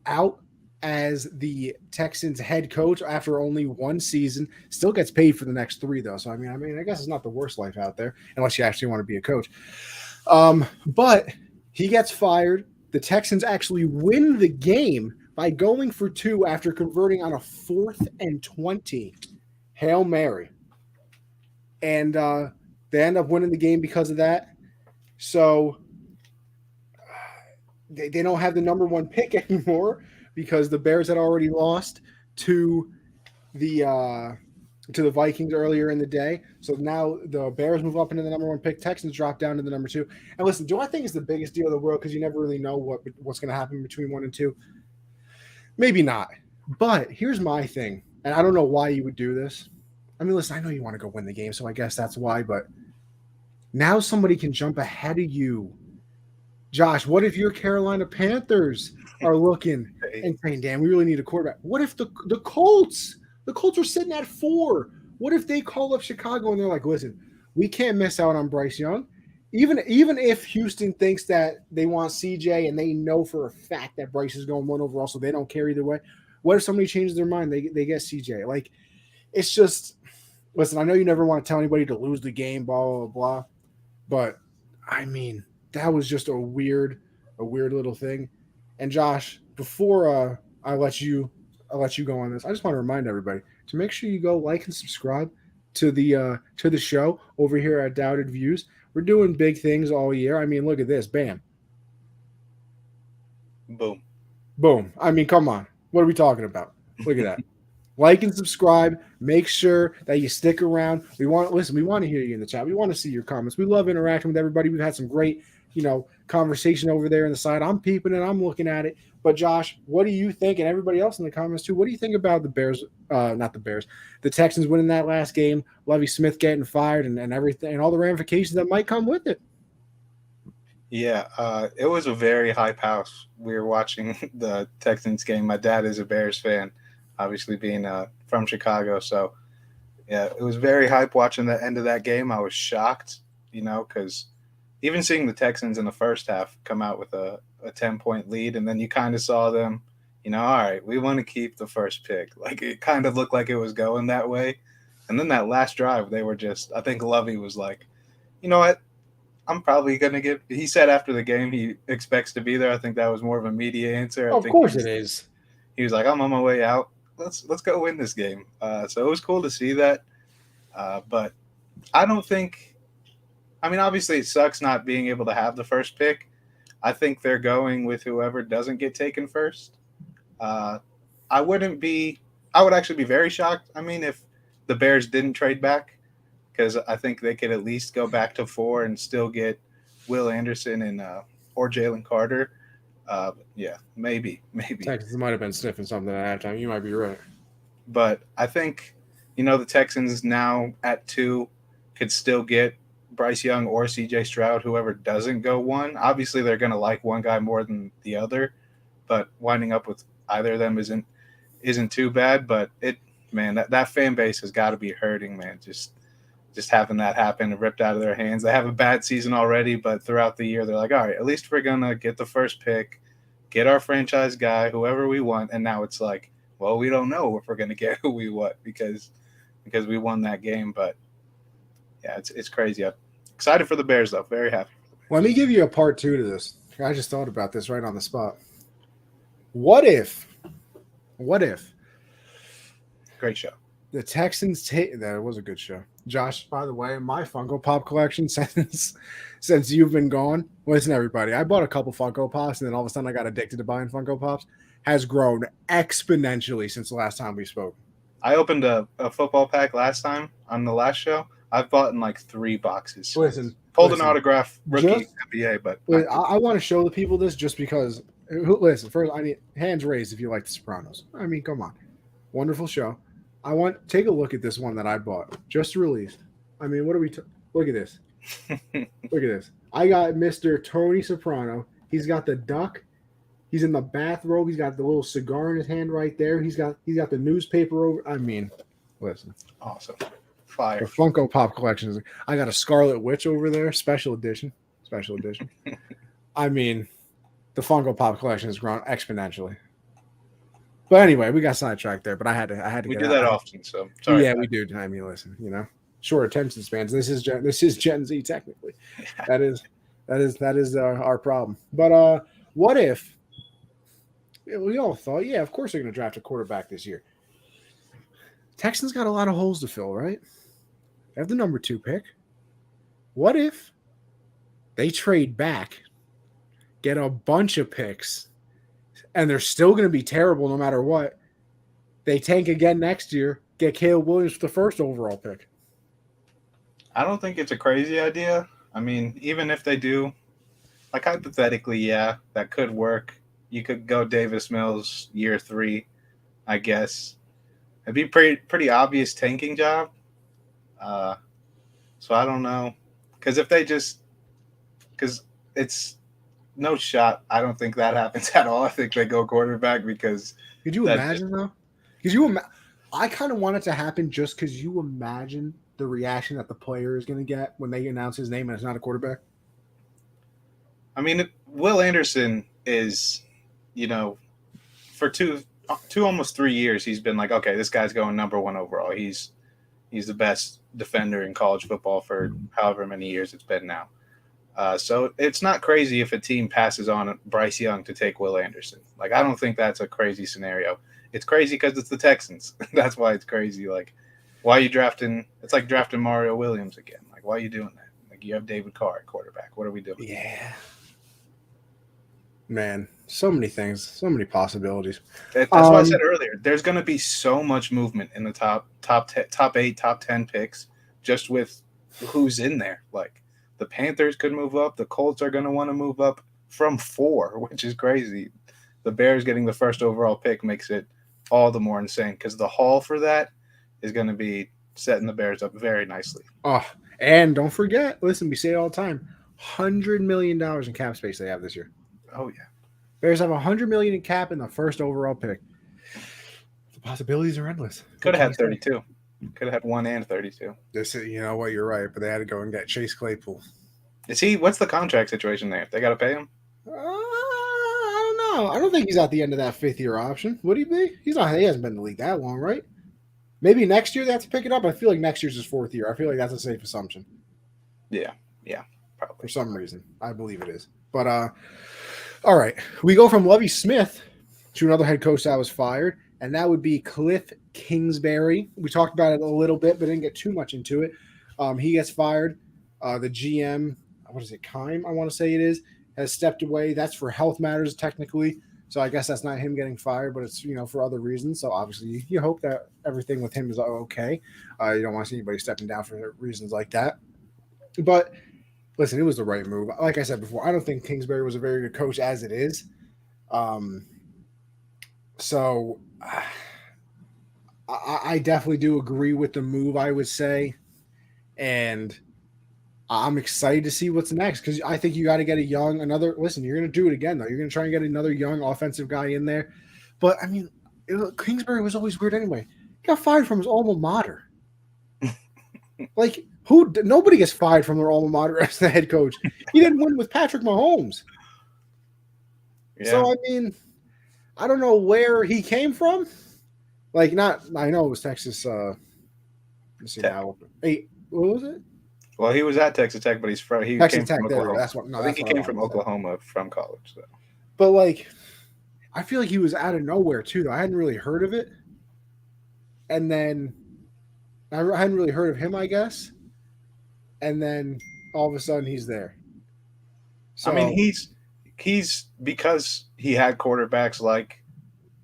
out as the Texans head coach after only one season, still gets paid for the next 3 though. So I mean, I guess it's not the worst life out there unless you actually want to be a coach. But he gets fired. The Texans actually win the game by going for 2 after converting on a 4th and 20 Hail Mary, and they end up winning the game because of that. So they don't have the number 1 pick anymore, because the Bears had already lost to the Vikings earlier in the day. So now the Bears move up into the number 1 pick. Texans drop down to the number 2. And listen, do I think it's the biggest deal in the world? Because you never really know what's going to happen between 1 and 2. Maybe not. But here's my thing, and I don't know why you would do this. I mean, listen, I know you want to go win the game, so I guess that's why. But now somebody can jump ahead of you. Josh, what if your Carolina Panthers are looking and saying, damn, we really need a quarterback? What if the Colts are sitting at 4? What if they call up Chicago and they're like, listen, we can't miss out on Bryce Young? Even if Houston thinks that they want CJ and they know for a fact that Bryce is going 1 overall, so they don't care either way. What if somebody changes their mind? They get CJ. Like, it's just, listen, I know you never want to tell anybody to lose the game, blah, blah, blah. But, I mean, that was just a weird little thing. And Josh, before I let you go on this, I just want to remind everybody to make sure you go like and subscribe to the show over here at Doubted Views. We're doing big things all year. I mean, look at this. Bam. Boom. Boom. I mean, come on. What are we talking about? Look at that. Like and subscribe. Make sure that you stick around. We want to hear you in the chat. We want to see your comments. We love interacting with everybody. We've had some great, conversation over there on the side. I'm peeping it. I'm looking at it. But Josh, what do you think? And everybody else in the comments too. What do you think about the Bears? Not the Bears. The Texans winning that last game. Lovie Smith getting fired and everything, and all the ramifications that might come with it. Yeah, it was a very hype house. We were watching the Texans game. My dad is a Bears fan, obviously being from Chicago. So, yeah, it was very hype watching the end of that game. I was shocked, because even seeing the Texans in the first half come out with a 10-point lead, and then you kind of saw them, all right, we want to keep the first pick. Like, it kind of looked like it was going that way. And then that last drive, they were just – I think Lovie was like, you know what? I'm probably going to get – he said after the game he expects to be there. I think that was more of a media answer. Of course it is. He was like, I'm on my way out. Let's go win this game. So it was cool to see that. But I don't think – I mean, obviously it sucks not being able to have the first pick. I think they're going with whoever doesn't get taken first. I would actually be very shocked, if the Bears didn't trade back, because I think they could at least go back to 4 and still get Will Anderson and or Jalen Carter. Yeah, maybe. Texans might have been sniffing something at that time. You might be right. But I think, the Texans now at 2 could still get Bryce Young or CJ Stroud, whoever doesn't go 1. Obviously, they're going to like one guy more than the other, but winding up with either of them isn't too bad. But that fan base has got to be hurting, man. Just having that happen and ripped out of their hands. They have a bad season already, but throughout the year, they're like, all right, at least we're going to get the first pick, get our franchise guy, whoever we want. And now it's like, well, we don't know if we're going to get who we want because we won that game. But yeah, it's crazy. I'm excited for the Bears, though. Very happy. Let me give you a part 2 to this. I just thought about this right on the spot. What if Great show. the Texans take that was a good show. Josh, by the way, my Funko Pop collection since you've been gone, listen, everybody, I bought a couple Funko Pops and then all of a sudden I got addicted to buying Funko Pops, has grown exponentially since the last time we spoke. I opened a football pack last time on the last show. I've bought in like 3 boxes. Pulled an autograph rookie NBA, but I want to show the people this just because. Listen, first, I mean, hands raised if you like The Sopranos. I mean, come on, wonderful show. Take a look at this one that I bought, just released. I mean, what are we? Look at this. Look at this. I got Mr. Tony Soprano. He's got the duck. He's in the bathrobe. He's got the little cigar in his hand right there. He's got the newspaper over. I mean, listen. Awesome. Fire. The Funko Pop collections. I got a Scarlet Witch over there, special edition. I mean, the Funko Pop collection has grown exponentially. But anyway, we got sidetracked there. But I had to. We do that often, so sorry. Yeah, we do. I mean, listen, short attention spans. This is Gen Z technically. That is our problem. But what if we all thought, yeah, of course they're going to draft a quarterback this year. Texans got a lot of holes to fill, right? They have the number 2 pick. What if they trade back, get a bunch of picks, and they're still going to be terrible no matter what? They tank again next year, get Caleb Williams for the first overall pick. I don't think it's a crazy idea. I mean, even if they do, like hypothetically, yeah, that could work. You could go Davis Mills year 3, I guess. It'd be pretty obvious tanking job. So I don't know. Because it's no shot. I don't think that happens at all. I think they go quarterback because. Could you imagine though? I kind of want it to happen just because you imagine the reaction that the player is going to get when they announce his name and it's not a quarterback. I mean, Will Anderson is, for two almost 3 years, he's been like, okay, this guy's going number 1 overall. He's the best defender in college football for however many years it's been now. So it's not crazy if a team passes on Bryce Young to take Will Anderson. Like, I don't think that's a crazy scenario. It's crazy because it's the Texans. That's why it's crazy. Like, why are you drafting? It's like drafting Mario Williams again. Like, why are you doing that? Like, you have David Carr at quarterback. What are we doing? Yeah. Man, so many things, so many possibilities. That's why I said earlier, there's going to be so much movement in the top 8, top 10 picks just with who's in there. Like, the Panthers could move up. The Colts are going to want to move up from 4, which is crazy. The Bears getting the first overall pick makes it all the more insane because the haul for that is going to be setting the Bears up very nicely. Oh, and don't forget, listen, we say it all the time, $100 million in cap space they have this year. Oh, yeah. Bears have $100 million in cap in the first overall pick. The possibilities are endless. Could have had 32. Could have had 1 and 32. You know what? You're right, but they had to go and get Chase Claypool. What's the contract situation there? They got to pay him? I don't know. I don't think he's at the end of that 5th-year option. Would he be? He hasn't been in the league that long, right? Maybe next year they have to pick it up. I feel like next year's his 4th year. I feel like that's a safe assumption. Yeah, probably. For some reason. I believe it is. But, all right. We go from Lovie Smith to another head coach that was fired, and that would be Kliff Kingsbury. We talked about it a little bit, but didn't get too much into it. He gets fired. The GM, what is it, Keim, I want to say it is, has stepped away. That's for health matters, technically. So I guess that's not him getting fired, but it's, for other reasons. So obviously you hope that everything with him is okay. You don't want to see anybody stepping down for reasons like that. But listen, it was the right move. Like I said before, I don't think Kingsbury was a very good coach as it is. So I definitely do agree with the move, I would say. And I'm excited to see what's next because I think you got to get you're going to do it again, though. You're going to try and get another young offensive guy in there. But, I mean, Kingsbury was always weird anyway. He got fired from his alma mater. Like, nobody gets fired from their alma mater as the head coach. He didn't win with Patrick Mahomes. Yeah. So, I mean, I don't know where he came from, Like, not, I know it was Texas. Let's see now. Hey, what was it? Well, he was at Texas Tech, but he Texas came Tech. from Oklahoma. That's what. No, I think he came from Oklahoma from college. So. But like, I feel like he was out of nowhere too. Though I hadn't really heard of it, and then I hadn't really heard of him, I guess. And then all of a sudden he's there. So, I mean, he's because he had quarterbacks like,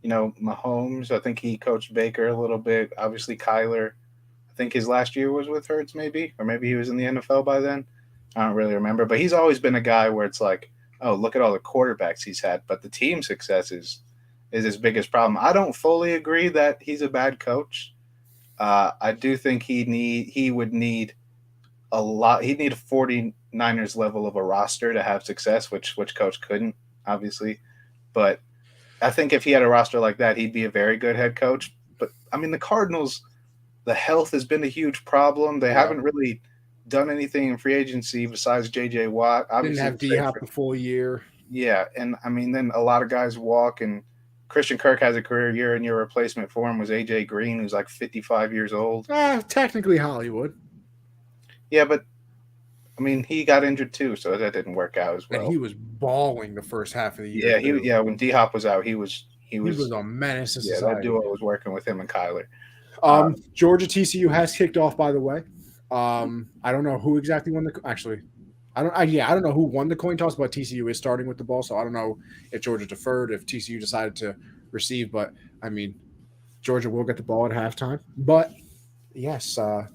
Mahomes. I think he coached Baker a little bit. Obviously, Kyler. I think his last year was with Hurts, maybe, or maybe he was in the NFL by then. I don't really remember, but he's always been a guy where it's like, oh, look at all the quarterbacks he's had, but the team success is his biggest problem. I don't fully agree that he's a bad coach. I do think he would need a lot. He'd need a 49ers level of a roster to have success, which coach couldn't, obviously. But I think if he had a roster like that, he'd be a very good head coach. But I mean, the Cardinals, the health has been a huge problem. They haven't really done anything in free agency besides J.J. Watt. Obviously, didn't have D-Hop the full year. Yeah, and I mean, then a lot of guys walk, and Christian Kirk has a career year, and your replacement for him was A.J. Green, who's like 55 years old. Technically Hollywood. Yeah, but I mean, he got injured too, so that didn't work out as well. And he was balling the first half of the year. Yeah, when D-Hop was out, he was a menace to society. That duo was working with him and Kyler. Georgia TCU has kicked off, by the way. I don't know who exactly won I don't know who won the coin toss, but TCU is starting with the ball, so I don't know if Georgia deferred, if TCU decided to receive, but I mean, Georgia will get the ball at halftime. But yes, the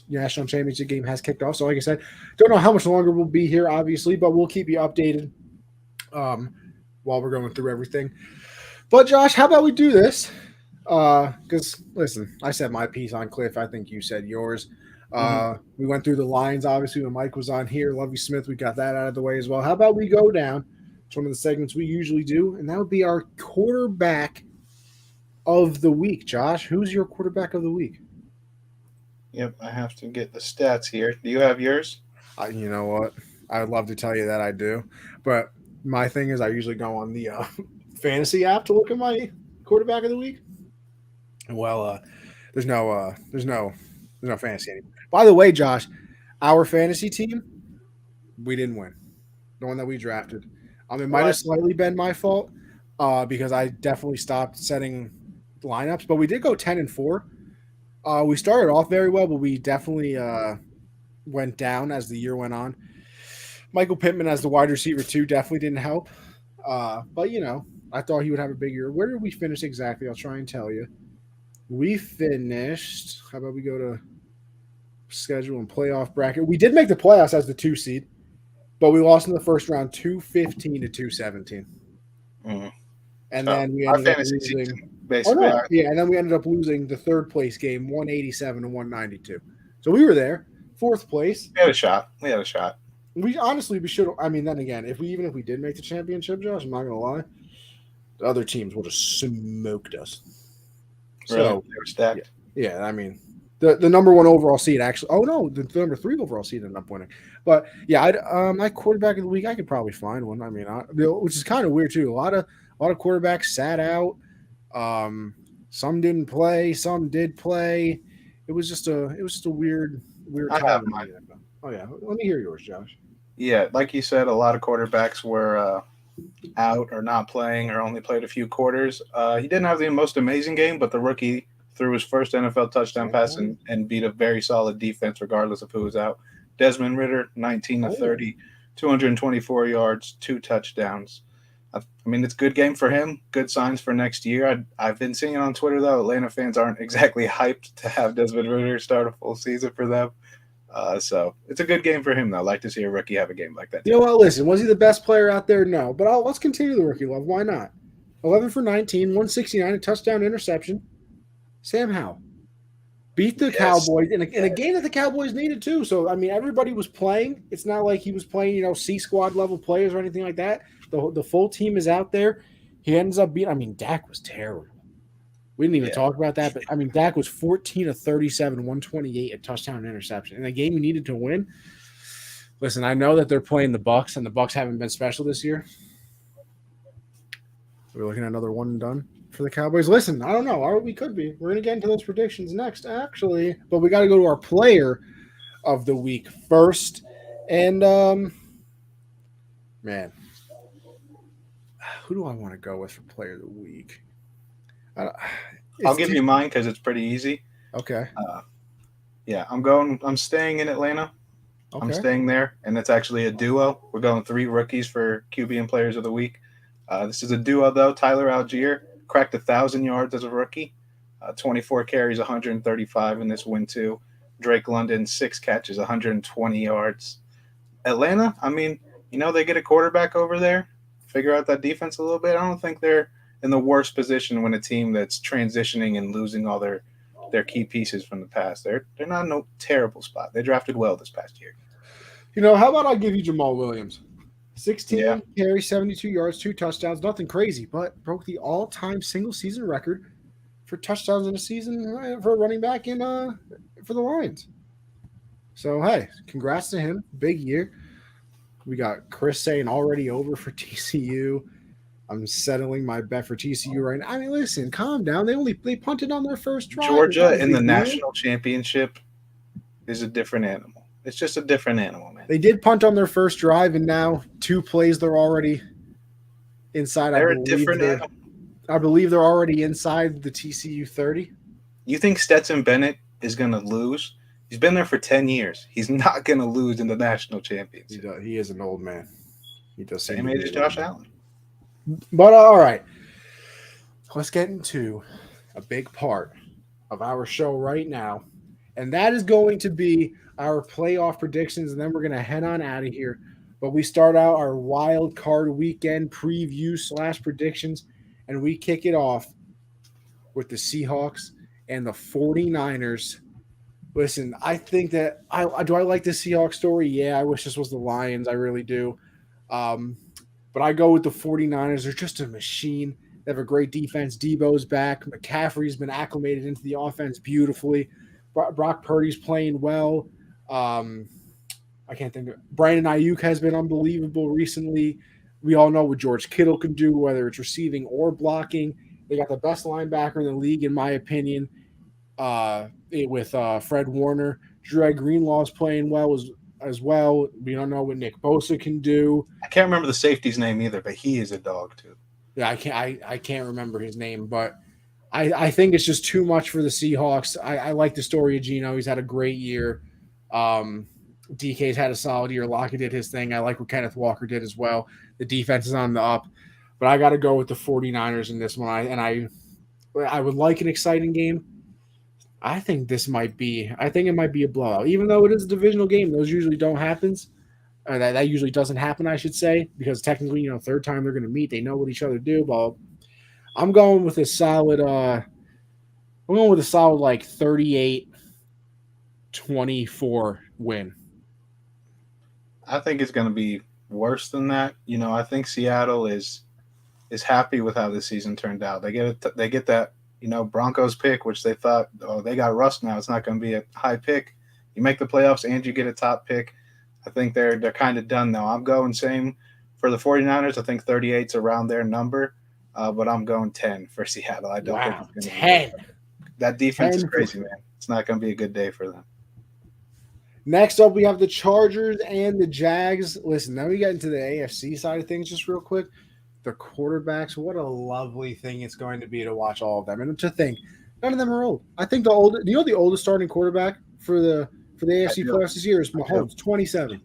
national championship game has kicked off. So like I said, don't know how much longer we'll be here, obviously, but we'll keep you updated while we're going through everything. But Josh, how about we do this? Because listen, I said my piece on Kliff. I think you said yours. We went through the lines, obviously, when Mike was on here. Lovie Smith, we got that out of the way as well. How about we go down to one of the segments we usually do, and that would be our quarterback of the week. Josh, who's your quarterback of the week? Yep, I have to get the stats here. Do you have yours? You know what? I would love to tell you that I do, but my thing is I usually go on the fantasy app to look at my quarterback of the week. Well, there's no fantasy anymore. By the way, Josh, our fantasy team, we didn't win. The one that we drafted. It might have slightly been my fault because I definitely stopped setting lineups, but we did go 10-4. We started off very well, but we definitely went down as the year went on. Michael Pittman as the wide receiver too definitely didn't help. But I thought he would have a big year. Where did we finish exactly? I'll try and tell you. We finished. How about we go to schedule and playoff bracket? We did make the playoffs as the 2 seed, but we lost in the first round 2-15 to 2-17. Mm-hmm. And then we ended up losing. And then we ended up losing the third place game, 187 to 192. So we were there, fourth place. We had a shot. We should. I mean, then again, if we did make the championship, Josh, I'm not gonna lie, the other teams would have smoked us. Really? So they were stacked. Yeah, I mean, the number 1 overall seed actually. Oh no, the number 3 overall seed ended up winning. But yeah, my quarterback of the week, I could probably find one. I mean, which is kind of weird too. A lot of quarterbacks sat out. Some didn't play, some did play. It was just a weird I have mine. Oh yeah, let me hear yours, Josh. Yeah, like you said, a lot of quarterbacks were out or not playing or only played a few quarters. He didn't have the most amazing game, but the rookie threw his first NFL touchdown pass and beat a very solid defense regardless of who was out. Desmond Ridder, 19-30, 224 yards, 2 touchdowns. I mean, it's a good game for him. Good signs for next year. I've been seeing it on Twitter, though. Atlanta fans aren't exactly hyped to have Desmond Ridder start a full season for them. So it's a good game for him, though. I like to see a rookie have a game like that. You know what? Listen, was he the best player out there? No. But let's continue the rookie love. Why not? 11 for 19, 169, a touchdown, interception. Sam Howell beat the Cowboys in a game that the Cowboys needed too. So, I mean, everybody was playing. It's not like he was playing, C squad level players or anything like that. The full team is out there. He ends up beating – I mean, Dak was terrible. We didn't even talk about that. But, I mean, Dak was 14 of 37, 128, a touchdown and interception. In a game you needed to win. Listen, I know that they're playing the Bucs, and the Bucs haven't been special this year. We're looking at another one and done. for the Cowboys. Listen, I don't know. We could be. We're going to get into those predictions next, actually. But we got to go to our player of the week first. And, man, who do I want to go with for player of the week? I'll give you mine because it's pretty easy. Okay. I'm staying in Atlanta. Okay. I'm staying there, and it's actually a duo. We're going 3 rookies for QB and players of the week. This is a duo, though. Tyler Algier cracked 1,000 yards as a rookie, 24 carries, 135 in this win, too. Drake London, 6 catches, 120 yards. Atlanta, I mean, they get a quarterback over there, figure out that defense a little bit. I don't think they're in the worst position when a team that's transitioning and losing all their key pieces from the past. They're not in no terrible spot. They drafted well this past year. How about I give you Jamal Williams? 16 carries, 72 yards, 2 touchdowns. Nothing crazy, but broke the all-time single-season record for touchdowns in a season for a running back for the Lions. So, hey, congrats to him. Big year. We got Chris saying already over for TCU. I'm settling my bet for TCU right now. I mean, listen, calm down. They punted on their first drive. Georgia in the national championship is a different animal. It's just a different animal, man. They did punt on their first drive, and now 2 plays they're already inside. They're a different animal. I believe they're already inside the TCU 30. You think Stetson Bennett is going to lose? He's been there for 10 years. He's not going to lose in the national championship. He is an old man. He does same age as Josh Allen. But all right, let's get into a big part of our show right now, and that is going to be our playoff predictions, and then we're going to head on out of here. But we start out our wild card weekend preview / predictions, and we kick it off with the Seahawks and the 49ers. Listen, I think that I like the Seahawks story? Yeah, I wish this was the Lions. I really do. But I go with the 49ers. They're just a machine. They have a great defense. Debo's back. McCaffrey's been acclimated into the offense beautifully. Brock Purdy's playing well. I can't think of – Brandon Ayuk has been unbelievable recently. We all know what George Kittle can do, whether it's receiving or blocking. They got the best linebacker in the league, in my opinion, with Fred Warner. Dre Greenlaw's playing well as well. We don't know what Nick Bosa can do. I can't remember the safety's name either, but he is a dog too. Yeah, I can't remember his name, but I think it's just too much for the Seahawks. I like the story of Geno. He's had a great year. DK's had a solid year. Lockett did his thing. I like what Kenneth Walker did as well. The defense is on the up. But I got to go with the 49ers in this one. I would like an exciting game. I think it might be a blowout. Even though it is a divisional game, those usually don't happen. That usually doesn't happen, I should say, because technically, third time they're going to meet. They know what each other do. But I'm going with a solid 38-24 win. I think it's going to be worse than that. I think Seattle is happy with how this season turned out. They get that Broncos pick, which they thought, they got rust now. It's not going to be a high pick. You make the playoffs and you get a top pick. I think they're kind of done now. I'm going same for the 49ers. I think 38's around their number, but I'm going 10 for Seattle. I don't think it's going to 10. be that defense is crazy, man. It's not going to be a good day for them. Next up, we have the Chargers and the Jags. Listen, now we get into the AFC side of things just real quick. The quarterbacks, what a lovely thing it's going to be to watch all of them. And to think, none of them are old. I think the oldest starting quarterback for the AFC playoffs this year is Mahomes, 27.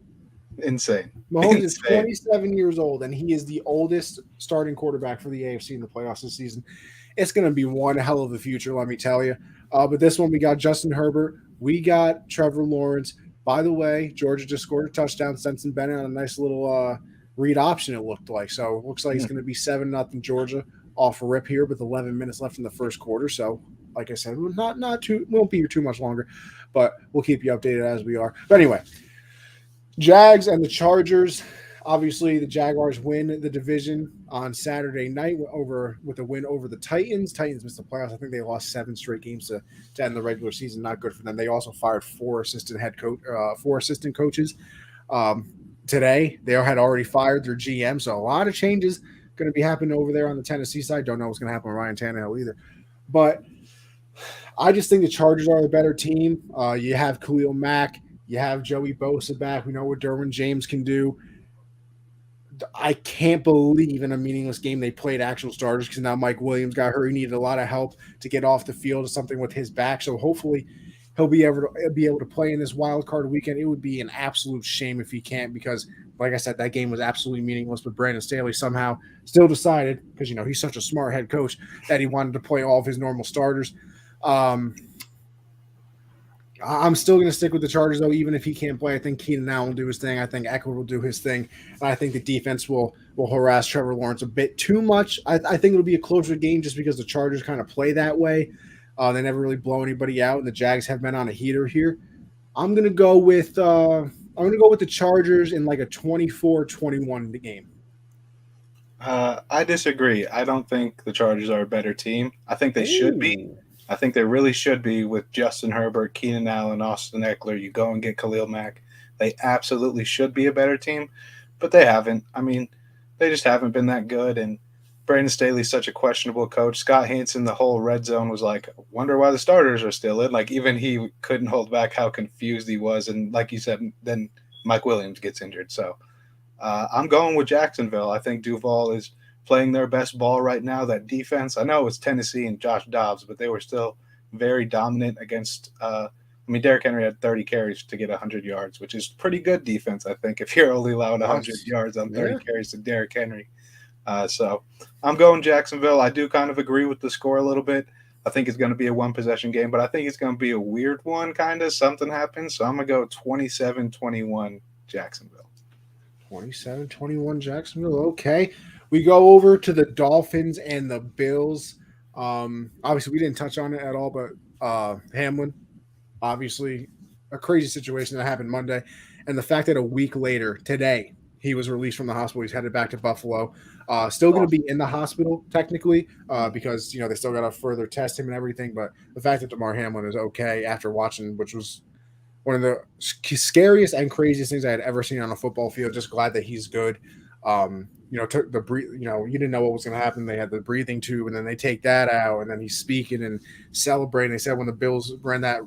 Insane. Mahomes is 27 years old, and he is the oldest starting quarterback for the AFC in the playoffs this season. It's going to be one hell of a future, let me tell you. But this one, we got Justin Herbert. We got Trevor Lawrence. By the way, Georgia just scored a touchdown. Stetson Bennett on a nice little read option, it looked like. So it looks like it's going to be 7-0 Georgia off a rip here with 11 minutes left in the first quarter. So, like I said, won't be here too much longer, but we'll keep you updated as we are. But anyway, Jags and the Chargers. Obviously, the Jaguars win the division on Saturday night with a win over the Titans. Titans missed the playoffs. I think they lost 7 straight games to end the regular season. Not good for them. They also fired 4 assistant coaches today. They had already fired their GM, so a lot of changes going to be happening over there on the Tennessee side. Don't know what's going to happen with Ryan Tannehill either. But I just think the Chargers are the better team. You have Khalil Mack. You have Joey Bosa back. We know what Derwin James can do. I can't believe in a meaningless game they played actual starters because now Mike Williams got hurt. He needed a lot of help to get off the field or something with his back. So hopefully he'll be able to play in this wild card weekend. It would be an absolute shame if he can't because, like I said, that game was absolutely meaningless. But Brandon Staley somehow still decided, because he's such a smart head coach, that he wanted to play all of his normal starters. I'm still going to stick with the Chargers, though, even if he can't play. I think Keenan Allen will do his thing. I think Eckler will do his thing. And I think the defense will harass Trevor Lawrence a bit too much. I think it'll be a closer game just because the Chargers kind of play that way. They never really blow anybody out, and the Jags have been on a heater here. I'm going to go with the Chargers in like a 24-21 game. I disagree. I don't think the Chargers are a better team. I think they should be. I think they really should be with Justin Herbert, Keenan Allen, Austin Eckler. You go and get Khalil Mack. They absolutely should be a better team, but they haven't. I mean, they just haven't been that good. And Brandon Staley's such a questionable coach. Scott Hansen, the whole red zone was like, wonder why the starters are still in. Like, even he couldn't hold back how confused he was. And like you said, then Mike Williams gets injured. So I'm going with Jacksonville. I think Duval is playing their best ball right now. That defense, I know it's Tennessee and Josh Dobbs, but they were still very dominant against Derrick Henry had 30 carries to get 100 yards, which is pretty good defense, I think, if you're only allowed 100 yards on 30 carries to Derrick Henry. So I'm going Jacksonville. I do kind of agree with the score a little bit. I think it's going to be a one-possession game, but I think it's going to be a weird one, kind of. Something happens. So I'm going to go 27-21 Jacksonville. 27-21 Jacksonville. Okay. We go over to the Dolphins and the Bills. Obviously, we didn't touch on it at all, but Hamlin, obviously, a crazy situation that happened Monday. And the fact that a week later, today, he was released from the hospital. He's headed back to Buffalo. Still going to be in the hospital, technically, because, they still got to further test him and everything. But the fact that Damar Hamlin is okay after watching, which was one of the scariest and craziest things I had ever seen on a football field. Just glad that he's good. Took the you didn't know what was going to happen. They had the breathing tube, and then they take that out, and then he's speaking and celebrating. They said when the Bills ran that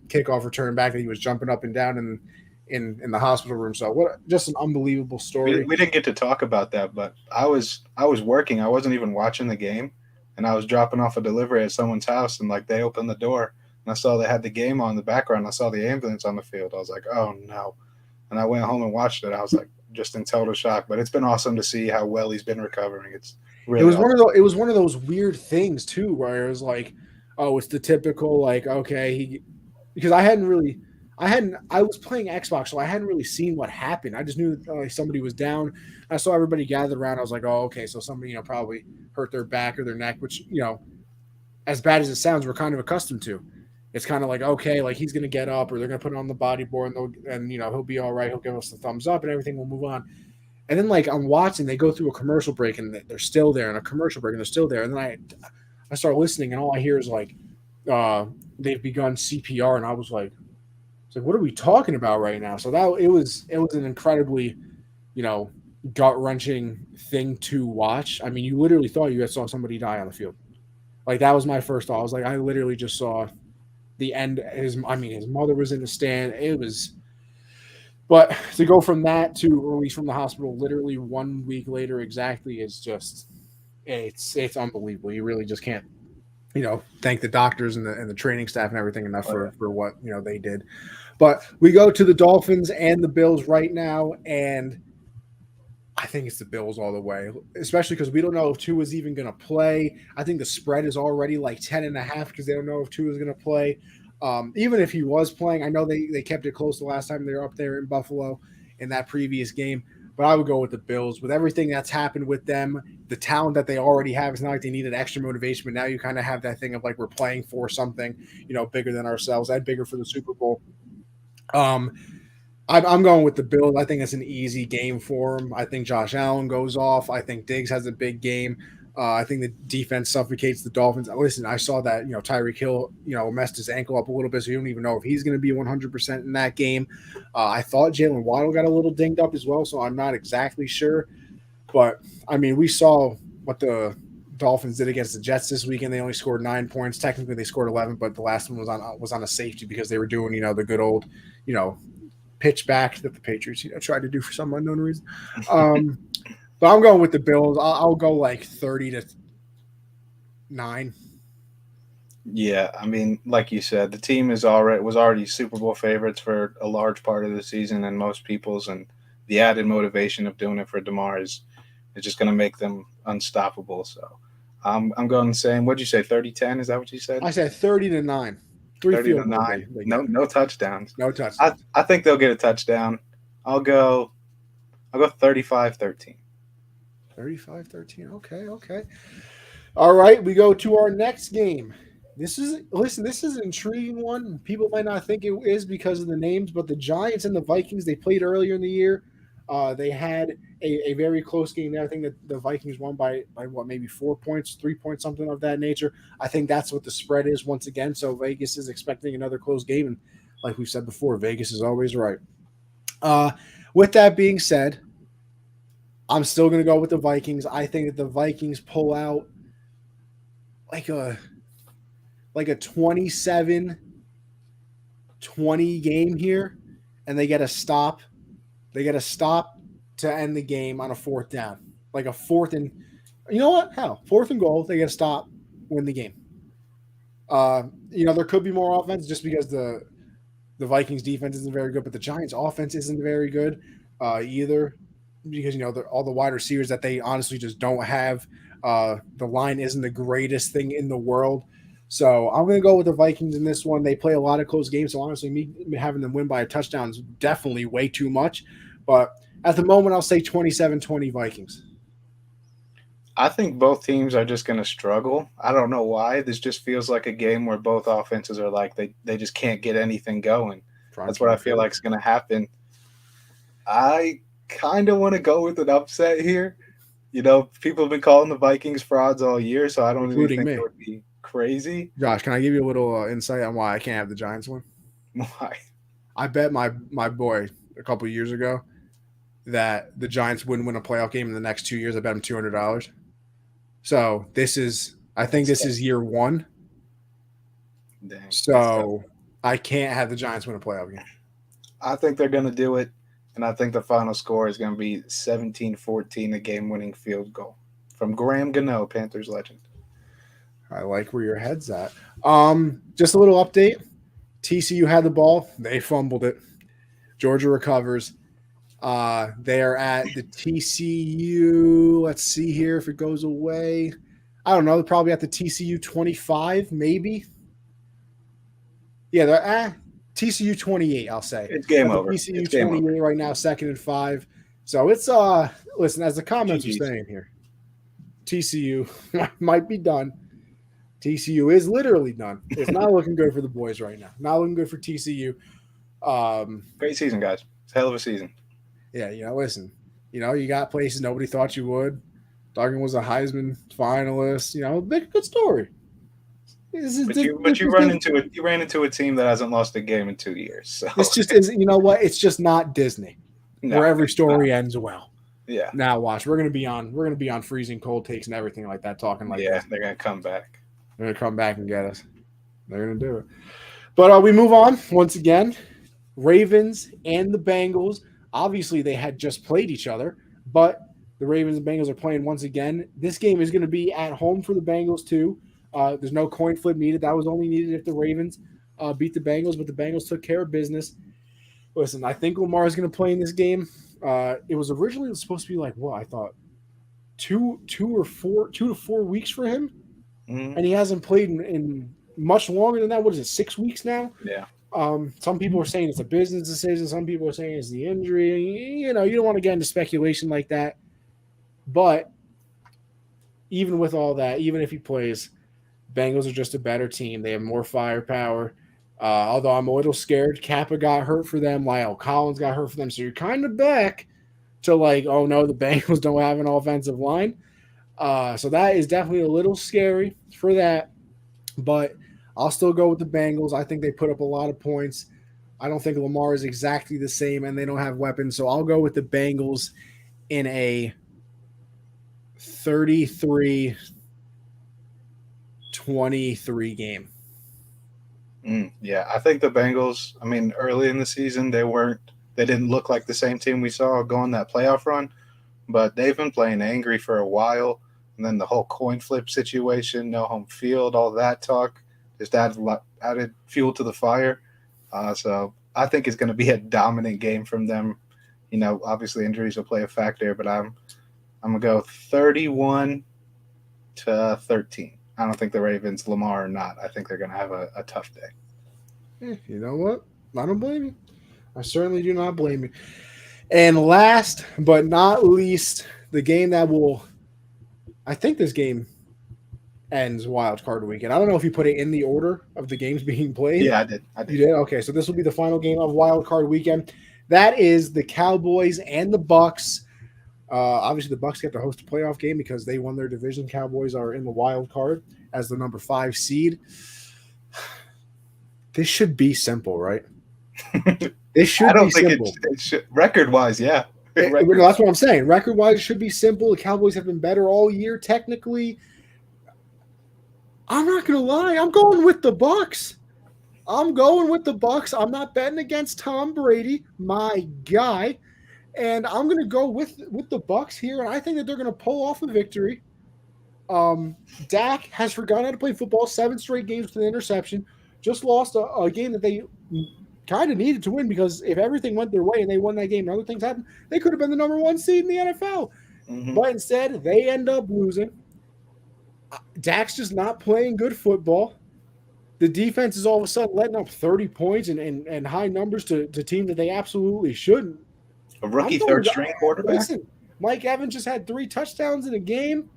kickoff return back that he was jumping up and down in the hospital room. So just an unbelievable story. We didn't get to talk about that, but I was working. I wasn't even watching the game, and I was dropping off a delivery at someone's house, and like they opened the door, and I saw they had the game on in the background. I saw the ambulance on the field. I was like, oh no, and I went home and watched it. I was like, just in total shock, but it's been awesome to see how well he's been recovering. It's really it was one of those weird things too, where it was like, oh, it's the typical like, okay, because I was playing Xbox, so I hadn't really seen what happened. I just knew that somebody was down. I saw everybody gathered around. I was like, oh, okay, so somebody probably hurt their back or their neck, which as bad as it sounds, we're kind of accustomed to. It's kind of like, okay, like he's going to get up or they're going to put it on the bodyboard and he'll be all right. He'll give us the thumbs up and everything will move on. And then like I'm watching, they go through a commercial break and they're still there and a commercial break and they're still there. And then I start listening and all I hear is like, they've begun CPR. And I was like, what are we talking about right now? So it was an incredibly, gut-wrenching thing to watch. I mean, you literally thought you had saw somebody die on the field. Like that was my first thought. I was like, I literally just saw the end. His mother was in the stand. But to go from that to release from the hospital literally 1 week later exactly is just it's unbelievable. You really just can't thank the doctors and the training staff and everything enough for what they did. But we go to the Dolphins and the Bills right now, and I think it's the Bills all the way, especially because we don't know if Tua is even going to play. I think the spread is already like 10.5 because they don't know if Tua is going to play. Even if he was playing, I know they kept it close the last time they were up there in Buffalo in that previous game. But I would go with the Bills. With everything that's happened with them, the talent that they already have, it's not like they needed extra motivation, but now you kind of have that thing of like we're playing for something, bigger than ourselves and bigger for the Super Bowl. I'm going with the Bills. I think it's an easy game for them. I think Josh Allen goes off. I think Diggs has a big game. I think the defense suffocates the Dolphins. Listen, I saw that, Tyreek Hill, messed his ankle up a little bit, so you don't even know if he's going to be 100% in that game. I thought Jalen Waddle got a little dinged up as well, so I'm not exactly sure. But, I mean, we saw what the Dolphins did against the Jets this weekend. They only scored 9 points. Technically, they scored 11, but the last one was on a safety because they were doing, the good old, pitch back that the Patriots, tried to do for some unknown reason. But I'm going with the Bills. I'll go like 30-9. Yeah, I mean, like you said, the team was already Super Bowl favorites for a large part of the season and most people's, and the added motivation of doing it for DeMar is just going to make them unstoppable. So I'm going the same. What'd you say, 30-10? Is that what you said? I said 30-9. 30-9. No touchdowns. No touchdowns. I think they'll get a touchdown. I'll go 35-13. 35-13. Okay. All right, we go to our next game. This is an intriguing one. People might not think it is because of the names, but the Giants and the Vikings, they played earlier in the year. They had a very close game there. I think that the Vikings won by what, maybe 4 points, 3 points, something of that nature. I think that's what the spread is once again. So Vegas is expecting another close game. And like we've said before, Vegas is always right. With that being said, I'm still going to go with the Vikings. I think that the Vikings pull out like a 27-20 game here, and they get a stop. They get a stop to end the game on a fourth down, like a fourth and you know what? Hell, fourth and goal. They get a stop, win the game. There could be more offense just because the Vikings defense isn't very good, but the Giants offense isn't very good either because all the wide receivers that they honestly just don't have. The line isn't the greatest thing in the world. So I'm going to go with the Vikings in this one. They play a lot of close games, so honestly, me having them win by a touchdown is definitely way too much. But at the moment, I'll say 27-20 Vikings. I think both teams are just going to struggle. I don't know why. This just feels like a game where both offenses are like they just can't get anything going. That's what I feel like is going to happen. I kind of want to go with an upset here. People have been calling the Vikings frauds all year, so I don't really think it would be crazy. Josh, can I give you a little insight on why I can't have the Giants win? Why? I bet my boy a couple of years ago that the Giants wouldn't win a playoff game in the next 2 years. I bet him $200. So this is year one. Dang, so I can't have the Giants win a playoff game. I think they're going to do it, and I think the final score is going to be 17-14, a game-winning field goal from Graham Gano, Panthers legend. I like where your head's at. Just a little update. TCU had the ball. They fumbled it. Georgia recovers. They are at the TCU. Let's see here if it goes away. I don't know. They're probably at the TCU 25, maybe. Yeah, they're at TCU 28, I'll say. It's game over. TCU 28 right now, 2nd and 5. So it's listen, as the comments are saying here, TCU might be done. TCU is literally done. It's not looking good for the boys right now. Not looking good for TCU. Great season, guys. It's a hell of a season. Yeah, listen. You got places nobody thought you would. Duggan was a Heisman finalist. Good story. But you ran into a team that hasn't lost a game in 2 years. So it's just it's just not Disney, where every story ends well. Yeah. Now watch, we're gonna be on freezing cold takes and everything like that, talking like this. They're gonna come back. They're gonna come back and get us. They're gonna do it. But we move on once again. Ravens and the Bengals. Obviously, they had just played each other, but the Ravens and Bengals are playing once again. This game is going to be at home for the Bengals too. There's no coin flip needed. That was only needed if the Ravens beat the Bengals, but the Bengals took care of business. Listen, I think Lamar is going to play in this game. It was originally supposed to be like, I thought 2 to 4 weeks for him, and he hasn't played in much longer than that. What is it, 6 weeks now? Yeah. Some people are saying it's a business decision. Some people are saying it's the injury. You don't want to get into speculation like that. But even with all that, even if he plays, Bengals are just a better team. They have more firepower. Although I'm a little scared. Kappa got hurt for them. Lyle Collins got hurt for them. So you're kind of back to like, oh, no, the Bengals don't have an offensive line. So that is definitely a little scary for that. But I'll still go with the Bengals. I think they put up a lot of points. I don't think Lamar is exactly the same, and they don't have weapons. So I'll go with the Bengals in a 33-23 game. Yeah, I think the Bengals, I mean, early in the season, they didn't look like the same team we saw go on that playoff run, but they've been playing angry for a while. And then the whole coin flip situation, no home field, all that talk, just added fuel to the fire. So I think it's going to be a dominant game from them. You know, obviously injuries will play a factor, but I'm going to go 31-13. I don't think the Ravens, Lamar or not, I think they're going to have a tough day. You know what? I don't blame you. I certainly do not blame you. And last but not least, the game that will – I think this game ends wild card weekend. I don't know if you put it in the order of the games being played. Yeah, I did. You did? Okay, so this will be the final game of wild card weekend. That is the Cowboys and the Bucs. Obviously, the Bucs get to host a playoff game because they won their division. Cowboys are in the wild card as the number 5 seed. This should be simple, right? It should I don't be think simple. It should, record-wise, yeah. That's what I'm saying. Record-wise, it should be simple. The Cowboys have been better all year, technically. I'm not going to lie. I'm going with the Bucs. I'm not betting against Tom Brady, my guy. And I'm going to go with the Bucs here, and I think that they're going to pull off a victory. Dak has forgotten how to play football. 7 straight games with an interception. Just lost a game that they kind of needed to win because if everything went their way and they won that game and other things happened, they could have been the number 1 seed in the NFL. Mm-hmm. But instead, they end up losing. Dak's just not playing good football. The defense is all of a sudden letting up 30 points and high numbers to teams that they absolutely shouldn't. A rookie third-string quarterback? Listen, Mike Evans just had 3 touchdowns in a game.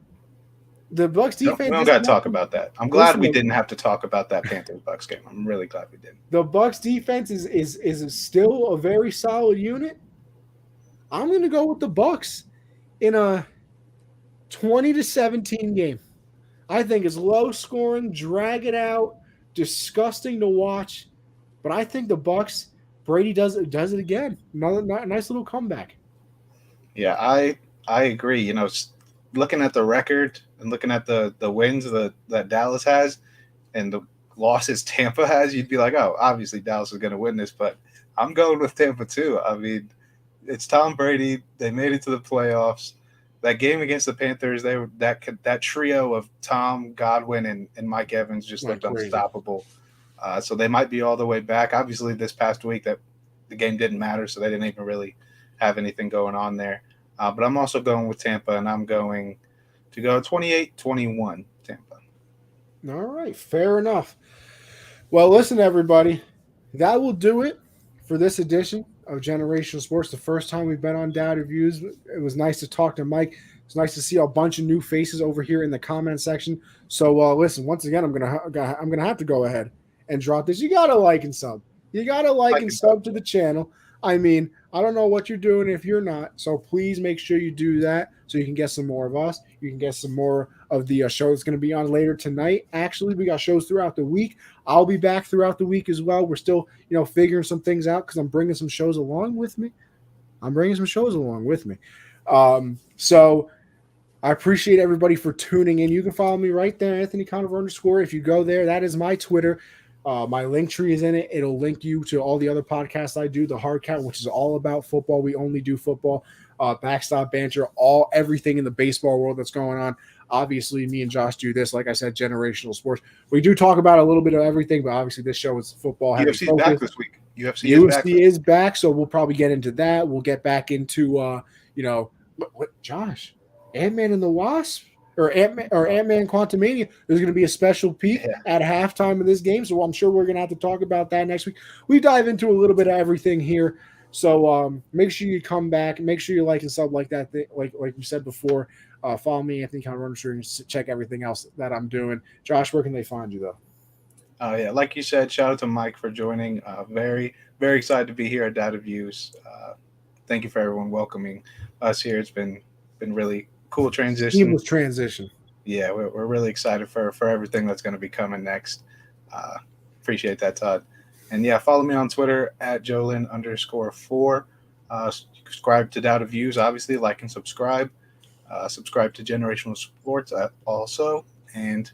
The Bucs defense. We don't got to talk about that. I'm glad we didn't have to talk about that Panthers-Bucs game. I'm really glad we didn't. The Bucs defense is still a very solid unit. I'm going to go with the Bucs in a 20-17 game. I think it's low scoring, drag it out, disgusting to watch. But I think the Bucs, Brady does it again. Another nice little comeback. Yeah, I agree. You know, looking at the record and looking at the wins that Dallas has and the losses Tampa has, you'd be like, oh, obviously Dallas is going to win this. But I'm going with Tampa too. I mean, it's Tom Brady. They made it to the playoffs. That game against the Panthers, that trio of Tom, Godwin, and Mike Evans just looked unstoppable. So they might be all the way back. Obviously, this past week that the game didn't matter, so they didn't even really have anything going on there. But I'm also going with Tampa, and I'm going to go 28-21 Tampa. All right, fair enough. Well, listen, everybody, that will do it for this edition of Generational Sports. The first time we've been on Doubted Views. It was nice to talk to Mike. It's nice to see a bunch of new faces over here in the comment section. So listen, once again, I'm gonna have to go ahead and drop this. You gotta like and sub. You gotta like and sub to the channel. I mean, I don't know what you're doing if you're not. So please make sure you do that so you can get some more of us. You can get some more of the show that's going to be on later tonight. Actually, we got shows throughout the week. I'll be back throughout the week as well. We're still, figuring some things out because I'm bringing some shows along with me. So I appreciate everybody for tuning in. You can follow me right there, Anthony Conover _. If you go there, that is my Twitter. My link tree is in it. It'll link you to all the other podcasts I do, the Hard Count, which is all about football. We only do football, backstop banter, everything in the baseball world that's going on. Obviously, me and Josh do this. Like I said, Generational Sports. We do talk about a little bit of everything, but obviously this show is football. UFC is back this week. UFC is back, so we'll probably get into that. We'll get back into, what Josh, Ant-Man and the Wasp? Or Ant-Man Quantumania, there's going to be a special peek at halftime of this game, so I'm sure we're going to have to talk about that next week. We dive into a little bit of everything here, so make sure you come back. Make sure you like and sub like that, like we said before. Follow me, Anthony Conover _ and check everything else that I'm doing. Josh, where can they find you, though? Yeah, like you said, shout out to Mike for joining. Very, very excited to be here at Data Views. Thank you for everyone welcoming us here. It's been really cool transition. Seamless transition. Yeah, we're really excited for everything that's going to be coming next. Appreciate that, Todd. And yeah, follow me on Twitter at Jolin _4. Subscribe to Doubt of Views, obviously, like and subscribe. Subscribe to Generational Sports also. And,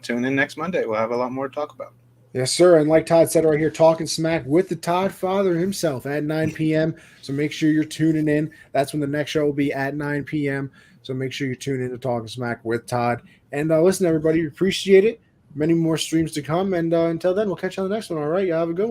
tune in next Monday. We'll have a lot more to talk about. Yes, sir. And like Todd said right here, talking smack with the Todd Father himself at 9 p.m. So make sure you're tuning in. That's when the next show will be at 9 p.m. So make sure you tune in to Talking Smack with Todd. And listen, everybody, appreciate it. Many more streams to come. And until then, we'll catch you on the next one. All right. You have a good one.